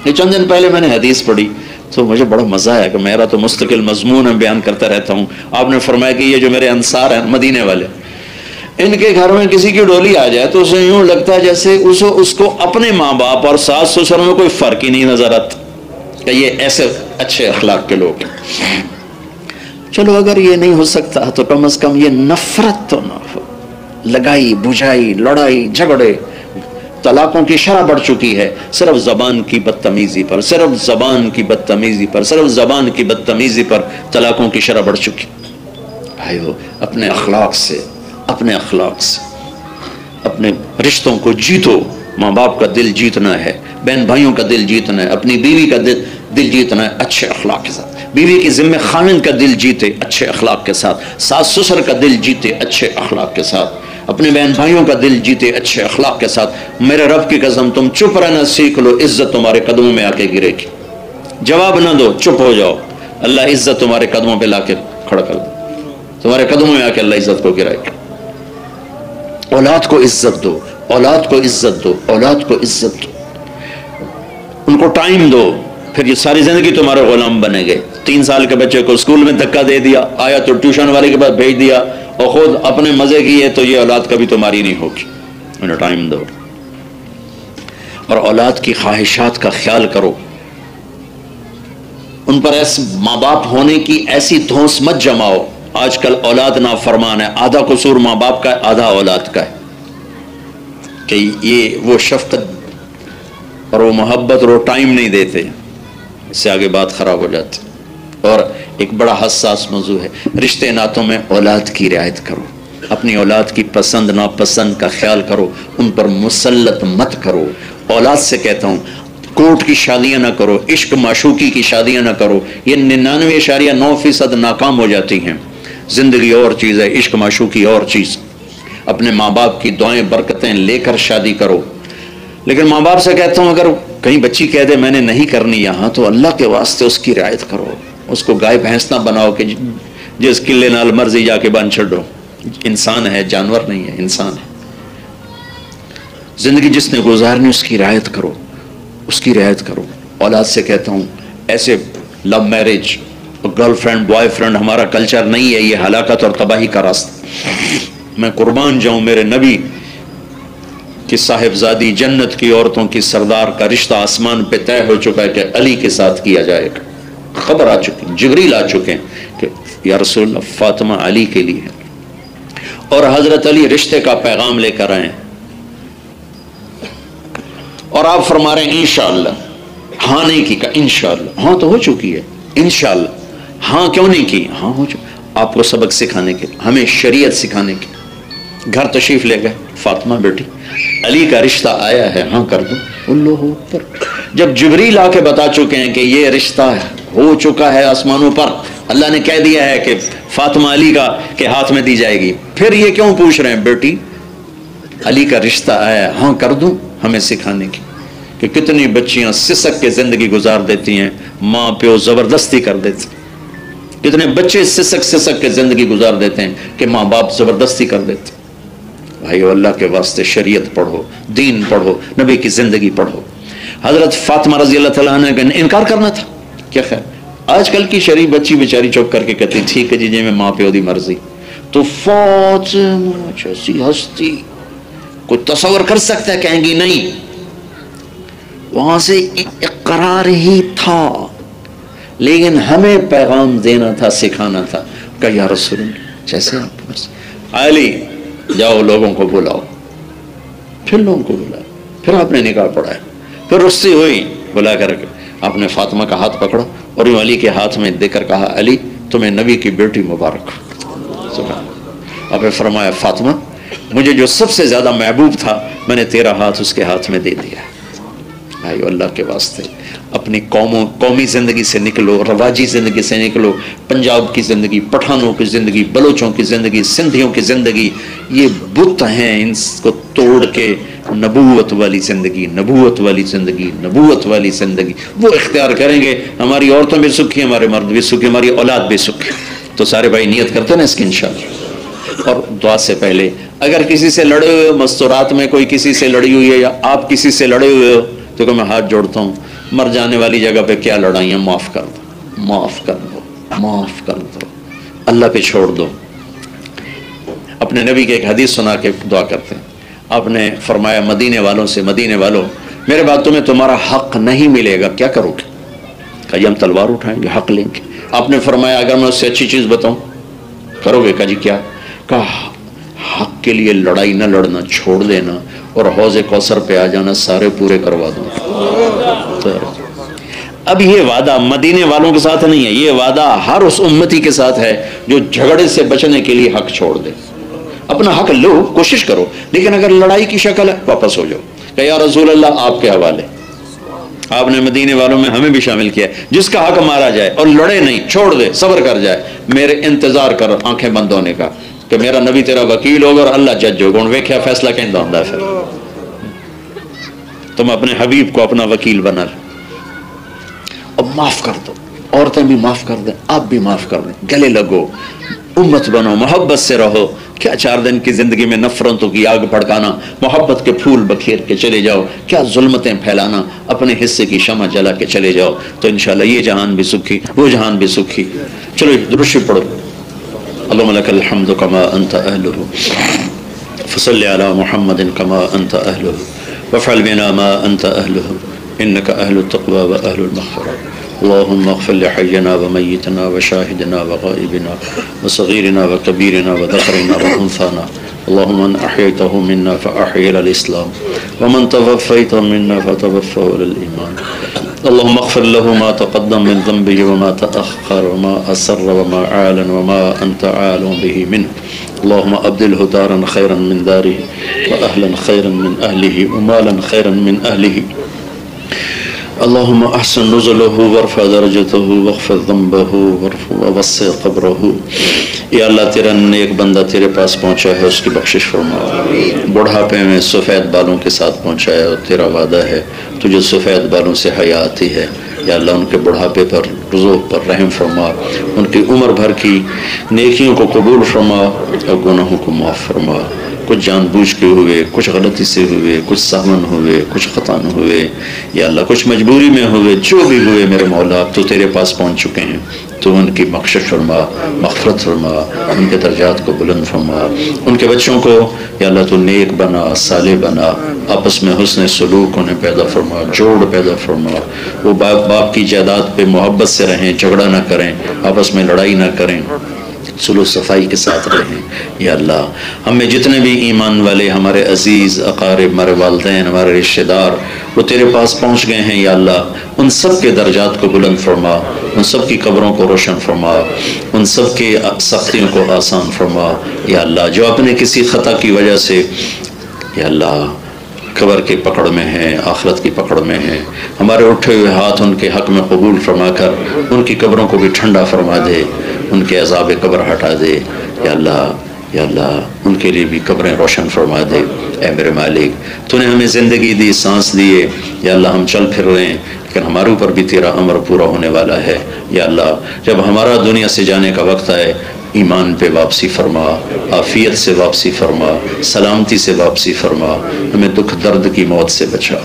یہ چند دن پہلے میں نے حدیث پڑھی تو مجھے بڑا مزہ آیا, کہ میرا تو مستقل مضمون ہے, بیان کرتا رہتا ہوں. آپ نے فرمایا کہ یہ جو میرے انصار ہیں مدینے والے, ان کے گھر میں کسی کی ڈولی آ جائے تو اسے یوں لگتا ہے جیسے اس کو اپنے ماں باپ اور ساس سسر میں کوئی فرق ہی نہیں نظر آتا, کہ یہ ایسے اچھے اخلاق کے لوگ ہیں. چلو اگر یہ نہیں ہو سکتا تو کم از کم یہ نفرت تو نہ ہو. لگائی بجھائی, لڑائی جھگڑے, طلاقوں کی شرح بڑھ چکی ہے صرف زبان کی بدتمیزی پر, صرف زبان کی بدتمیزی پر, صرف زبان کی بدتمیزی پر طلاقوں کی شرح بڑھ چکی. بھائیو, اپنے اخلاق سے اپنے رشتوں کو جیتو. ماں باپ کا دل جیتنا ہے, بہن بھائیوں کا دل جیتنا ہے, اپنی بیوی کا دل جیتنا ہے اچھے اخلاق کے ساتھ. بیوی کی ذمہ خاوند کا دل جیتے اچھے اخلاق کے ساتھ, ساس سسر کا دل جیتے اچھے اخلاق کے ساتھ, اپنے بہن بھائیوں کا دل جیتے اچھے اخلاق کے ساتھ. میرے رب کی قسم, تم چپ رہنا سیکھ لو, عزت تمہارے قدموں میں آ کے گرے گی. جواب نہ دو, چپ ہو جاؤ, اللہ عزت تمہارے قدموں پہ لا کے کھڑا کر دو. تمہارے قدموں میں آ کے اللہ عزت کو گرائے گا. اولاد کو عزت دو, اولاد کو عزت دو, اولاد کو عزت دو. ان کو ٹائم دو, پھر یہ ساری زندگی تمہارے غلام بنے گئے. 3 سال کے بچے کو اسکول میں دھکا دے دیا, آیا تو ٹیوشن والے کے پاس بھیج دیا, اور خود اپنے مزے کیے, تو یہ اولاد کبھی تمہاری نہیں ہوگی. انہیں ٹائم دو, اور اولاد کی خواہشات کا خیال کرو. ان پر ایسے ماں باپ ہونے کی ایسی دھونس مت جماؤ. آج کل اولاد نافرمان ہے, آدھا قصور ماں باپ کا ہے, آدھا اولاد کا ہے. کہ یہ وہ شفقت اور وہ محبت اور وہ ٹائم نہیں دیتے, اس سے آگے بات خراب ہو جاتی. اور ایک بڑا حساس موضوع ہے, رشتے ناتوں میں اولاد کی رعایت کرو. اپنی اولاد کی پسند ناپسند کا خیال کرو, ان پر مسلط مت کرو. اولاد سے کہتا ہوں, کورٹ کی شادیاں نہ کرو, عشق معشوقی کی شادیاں نہ کرو. یہ 99.9% ناکام ہو جاتی ہیں. زندگی اور چیز ہے, عشق معشوقی اور چیز. اپنے ماں باپ کی دعائیں برکتیں لے کر شادی کرو. لیکن ماں باپ سے کہتا ہوں, اگر کہیں بچی کہہ دے میں نے نہیں کرنی یہاں, تو اللہ کے واسطے اس کی رعایت کرو. اس کو گائے بھینس نہ بناؤ کہ جس قلعے نال مرضی جا کے بن چھڑو. انسان ہے, جانور نہیں ہے, انسان ہے. زندگی جس نے گزارنی اس کی رعایت کرو, اس کی رعایت کرو. اولاد سے کہتا ہوں, ایسے love marriage, girl friend boy friend ہمارا کلچر نہیں ہے. یہ ہلاکت اور تباہی کا راستہ. میں قربان جاؤں, میرے نبی کی صاحبزادی جنت کی عورتوں کی سردار کا رشتہ آسمان پہ طے ہو چکا ہے کہ علی کے ساتھ کیا جائے گا. خبر آ چکی, جبریل آ چکے ہیں کہ یا رسول اللہ فاطمہ علی کے لیے ہے, اور حضرت علی رشتے کا پیغام لے کر آئے. اور آپ فرما رہے ہیں انشاءاللہ. ہاں نہیں کی, کہا انشاءاللہ. ہاں تو ہو چکی ہے, انشاءاللہ. ہاں کیوں نہیں کی, ہاں ہو چکی. آپ کو سبق سکھانے کے, ہمیں شریعت سکھانے کے. گھر تشریف لے گئے, فاطمہ بیٹی علی کا رشتہ آیا ہے, ہاں کر دو. اللہ اکبر. جب جبریل آ کے بتا چکے ہیں کہ یہ رشتہ ہو چکا ہے آسمانوں پر، اللہ نے کہہ دیا ہے کہ فاطمہ علی کا کے ہاتھ میں دی جائے گی، پھر یہ کیوں پوچھ رہے ہیں بیٹی علی کا رشتہ آیا ہاں کر دوں؟ ہمیں سکھانے کی کہ کتنی بچیاں سسک کے زندگی گزار دیتی ہیں، ماں پیو زبردستی کر دیتے، کتنے بچے سسک کے زندگی گزار دیتے ہیں کہ ماں باپ زبردستی کر دیتے۔ بھائیو اللہ کے واسطے شریعت پڑھو، دین پڑھو، نبی کی زندگی پڑھو۔ حضرت فاطمہ رضی اللہ تعالیٰ عنہ کا انکار کرنا تھا، کیا خیر آج کل کی شریف بچی بیچاری چپ کر کے کہتی ٹھیک ہے جی میں ماں پیو دی مرضی، تو فاطمہ جیسی ہستی کوئی تصور کر سکتا ہے؟ کہیں گی نہیں، وہاں سے اقرار ہی تھا، لیکن ہمیں پیغام دینا تھا، سکھانا تھا کہ یا رسول اللہ جیسے آپ علی جاؤ لوگوں کو بلاؤ، پھر لوگوں کو بلاؤ، پھر آپ نے نکاح پڑھایا، پھر رخصتی ہوئی، بلا کر کے آپ نے فاطمہ کا ہاتھ پکڑا اور یوں علی کے ہاتھ میں دے کر کہا علی تمہیں نبی کی بیٹی مبارک۔ آپ نے فرمایا فاطمہ مجھے جو سب سے زیادہ محبوب تھا میں نے تیرا ہاتھ اس کے ہاتھ میں دے دیا۔ بھائیو اللہ کے واسطے اپنی قومی زندگی سے نکلو، رواجی زندگی سے نکلو، پنجاب کی زندگی، پٹھانوں کی زندگی، بلوچوں کی زندگی، سندھیوں کی زندگی، یہ بت ہیں، ان کو توڑ کے نبوت والی زندگی، نبوت والی زندگی، نبوت والی زندگی وہ اختیار کریں گے، ہماری عورتیں بھی سکھی، ہمارے مرد بھی سکھی، ہماری اولاد بھی سکھی۔ تو سارے بھائی نیت کرتے نا اس کی انشاءاللہ۔ اور دعا سے پہلے اگر کسی سے لڑے ہوئے مستورات میں کوئی کسی سے لڑی ہوئی ہے یا آپ کسی سے لڑے ہوئے ہو تو کہ میں ہاتھ جوڑتا ہوں، مر جانے والی جگہ پہ کیا لڑائیاں، معاف کر دو، معاف کر دو، معاف کر دو، اللہ پہ چھوڑ دو۔ اپنے نبی کے ایک حدیث سنا کے دعا کرتے ہیں، آپ نے فرمایا مدینے والوں سے، مدینے والوں میرے بعد تمہیں تمہارا حق نہیں ملے گا، کیا کرو گے؟ کہا جی ہم تلوار اٹھائیں گے، حق لیں گے۔ آپ نے فرمایا اگر میں اس سے اچھی چیز بتاؤں کرو گے؟ کہا جی کیا؟ کہا حق کے لیے لڑائی نہ لڑنا، چھوڑ دینا اور حوض کوثر پہ آ جانا، سارے پورے کروا دوں۔ اب یہ وعدہ مدینے والوں کے ساتھ نہیں ہے، یہ وعدہ ہر اس امتی کے ساتھ ہے جو جھگڑے سے بچنے کے لیے حق چھوڑ دے۔ اپنا حق لو، کوشش کرو، لیکن اگر لڑائی کی شکل ہے واپس ہو جاؤ کہ یا رسول اللہ آپ کے حوالے۔ آپ نے مدینے والوں میں ہمیں بھی شامل کیا ہے، جس کا حق مارا جائے اور لڑے نہیں، چھوڑ دے، صبر کر جائے، میرے انتظار کر آنکھیں بند ہونے کا کہ میرا نبی تیرا وکیل ہوگا اور اللہ جج ہوگا، ان ویکھیا فیصلہ کہیں دا ہوندا ہے۔ پھر تم اپنے حبیب کو اپنا وکیل بنا لو۔ اب معاف کر دو، عورتیں بھی معاف کر دیں، آپ بھی معاف کر دیں، گلے لگو، امت بنو، محبت سے رہو۔ کیا 4 دن کی زندگی میں نفرتوں کی آگ بھڑکانا، محبت کے پھول بکھیر کے چلے جاؤ، کیا ظلمتیں پھیلانا، اپنے حصے کی شمع جلا کے چلے جاؤ، تو انشاءاللہ یہ جہان بھی سکھی، وہ جہان بھی سکھی۔ چلو درود شریف پڑھو۔ اللهم لك الحمد كما أنت أهله فصل على محمد كما أنت أهله وافعل بنا ما أنت أهله إنك أهل التقوى وأهل المغفرة اللهم اغفر لحينا وميتنا وشاهدنا وغائبنا وصغيرنا وكبيرنا وذكرنا وأنثانا اللهم من أحييته منا فأحيي إلى الإسلام ومن توفيته منا فتوفه إلى الإيمان اللهم اغفر له ما تقدم من ذنبه وما تأخر وما أسر وما أعلن وما أنت عالم به منه اللهم أبدله دارا خيرا من داره وأهلا خيرا من أهله ومالا خيرا من أهله اللهم احسن نزله وارفع درجته واغفر ذنبه ووسع قبره۔ یا اللہ تیرا نیک بندہ تیرے پاس پہنچا ہے، اس کی بخشش فرما، بڑھاپے میں سفید بالوں کے ساتھ پہنچایا اور تیرا وعدہ ہے تجھے سفید بالوں سے حیا آتی ہے، یا اللہ ان کے بڑھاپے پر رزق پر رحم فرما، ان کی عمر بھر کی نیکیوں کو قبول فرما اور گناہوں کو معاف فرما۔ کچھ جان بوجھ کے ہوئے، کچھ غلطی سے ہوئے، کچھ سہون ہوئے، کچھ خطا ہوئے، یا اللہ کچھ مجبوری میں ہوئے، جو بھی ہوئے میرے مولا تو تیرے پاس پہنچ چکے ہیں، تو ان کی بخشش فرما، مغفرت فرما، ان کے درجات کو بلند فرما، ان کے بچوں کو یا اللہ تو نیک بنا، صالح بنا، آپس میں حسن سلوک انہیں پیدا فرما، جوڑ پیدا فرما، وہ باپ کی جائیداد پہ محبت سے رہیں، جھگڑا نہ کریں، آپس میں لڑائی نہ کریں، سلو صفائی کے ساتھ رہیں۔ یا اللہ ہم میں جتنے بھی ایمان والے ہمارے عزیز اقارب، ہمارے والدین، ہمارے رشتہ دار وہ تیرے پاس پہنچ گئے ہیں، یا اللہ ان سب کے درجات کو بلند فرما، ان سب کی قبروں کو روشن فرما، ان سب کے سختیوں کو آسان فرما۔ یا اللہ جو اپنے کسی خطا کی وجہ سے یا اللہ قبر کی پکڑ میں ہیں، آخرت کی پکڑ میں ہیں، ہمارے اٹھے ہوئے ہاتھ ان کے حق میں قبول فرما کر ان کی قبروں کو بھی ٹھنڈا فرما دے، ان کے عذاب قبر ہٹا دے۔ یا اللہ، یا اللہ، ان کے لیے بھی قبریں روشن فرما دے۔ اے میرے مالک، تو نے ہمیں زندگی دی، سانس دیے، یا اللہ ہم چل پھر رہے ہیں لیکن ہمارے اوپر بھی تیرا امر پورا ہونے والا ہے۔ یا اللہ، جب ہمارا دنیا سے جانے کا وقت آئے، ایمان پہ واپسی فرما، عافیت سے واپسی فرما، سلامتی سے واپسی فرما، ہمیں دکھ درد کی موت سے بچا،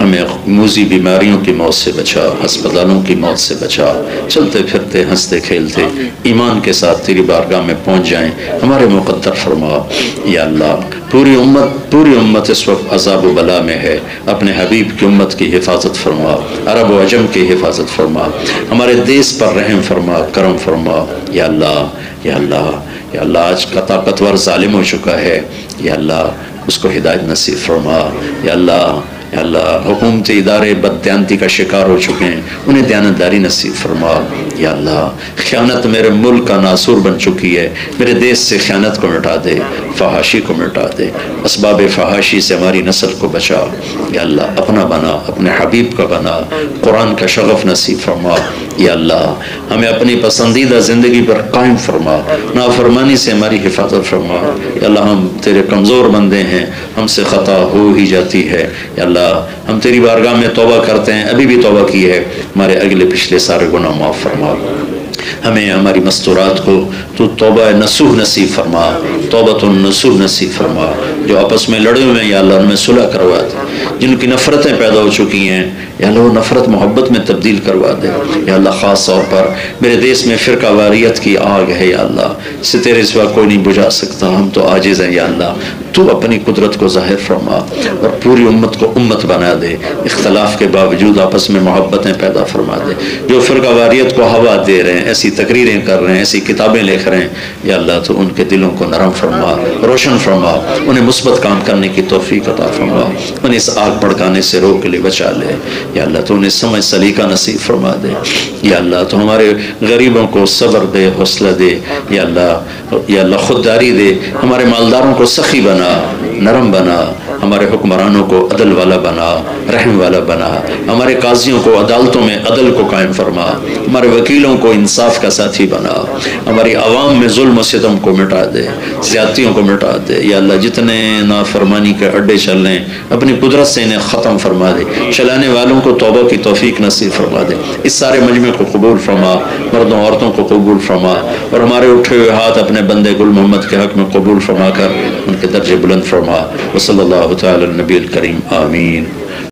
ہمیں موذی بیماریوں کی موت سے بچا، ہسپتالوں کی موت سے بچا، چلتے پھرتے ہنستے کھیلتے ایمان کے ساتھ تیری بارگاہ میں پہنچ جائیں، ہمارے مقدر فرما۔ یا اللہ، پوری امت اس وقت عذاب و بلا میں ہے، اپنے حبیب کی امت کی حفاظت فرما، عرب و عجم کی حفاظت فرما، ہمارے دیس پر رحم فرما، کرم فرما۔ یا اللہ، یا اللہ، یا اللہ، آج کا طاقتور ظالم ہو چکا ہے، یا اللہ اس کو ہدایت نصیب فرما۔ یا اللہ، یا اللہ، حکومتی ادارے بددیانتی کا شکار ہو چکے ہیں، انہیں دیانتداری نصیب فرما۔ یا اللہ، خیانت میرے ملک کا ناسور بن چکی ہے، میرے دیس سے خیانت کو مٹا دے، فحاشی کو مٹا دے، اسباب فحاشی سے ہماری نسل کو بچا۔ یا اللہ، اپنا بنا، اپنے حبیب کا بنا، قرآن کا شغف نصیب فرما۔ یا اللہ، ہمیں اپنی پسندیدہ زندگی پر قائم فرما، نافرمانی سے ہماری حفاظت فرما۔ یا اللہ، ہم تیرے کمزور بندے ہیں، ہم سے خطا ہو ہی جاتی ہے۔ یا اللہ، ہم تیری بارگاہ میں توبہ کرتے ہیں، ابھی بھی توبہ کی ہے، ہمارے اگلے پچھلے سارے گناہ معاف فرما۔ ہمیں ہماری مستورات کو تو توبہ نصوح نصیب فرما، توبۃ النصوح نصیب فرما۔ جو آپس میں لڑے ہوئے ہیں یا اللہ ان میں صلح کروا دے، جن کی نفرتیں پیدا ہو چکی ہیں یا اللہ وہ نفرت محبت میں تبدیل کروا دے۔ یا اللہ، خاص طور پر میرے دیس میں فرقہ واریت کی آگ ہے، یا اللہ اسے تیرے سوا کوئی نہیں بجھا سکتا، ہم تو عاجز ہیں۔ یا اللہ، تو اپنی قدرت کو ظاہر فرما اور پوری امت کو امت بنا دے، اختلاف کے باوجود آپس میں محبتیں پیدا فرما دے۔ جو فرقہ واریت کو ہوا دے رہے ہیں، ایسی تقریریں کر رہے ہیں، ایسی کتابیں لکھ رہے ہیں، یا اللہ تو ان کے دلوں کو نرم فرما، روشن فرما، انہیں مثبت کام کرنے کی توفیق عطا فرما، انہیں اس آگ بھڑکانے سے روک لے، بچا لے۔ یا اللہ تو انہیں سمجھ سلیقہ نصیب فرما دے۔ یا اللہ تو ہمارے غریبوں کو صبر دے، حوصلہ دے۔ یا اللہ خودداری دے، ہمارے مالداروں کو سخی بنا، نرم بنا، ہمارے حکمرانوں کو عدل والا بنا، رحم والا بنا، ہمارے قاضیوں کو عدالتوں میں عدل کو قائم فرما، ہمارے وکیلوں کو انصاف کا ساتھی بنا، ہماری عوام میں ظلم و ستم کو مٹا دے، زیادتیوں کو مٹا دے۔ یا اللہ، جتنے نافرمانی کے اڈے چل رہے ہیں اپنی قدرت سے انہیں ختم فرما دے، چلانے والوں کو توبہ کی توفیق نصیب فرما دے۔ اس سارے مجمع کو قبول فرما، مردوں عورتوں کو قبول فرما، اور ہمارے اٹھے ہوئے ہاتھ اپنے بندے گل محمد کے حق میں قبول فرما کر ان کے درجے بلند فرما۔ وصلی اللہ تعالی النبی الکریم، آمین۔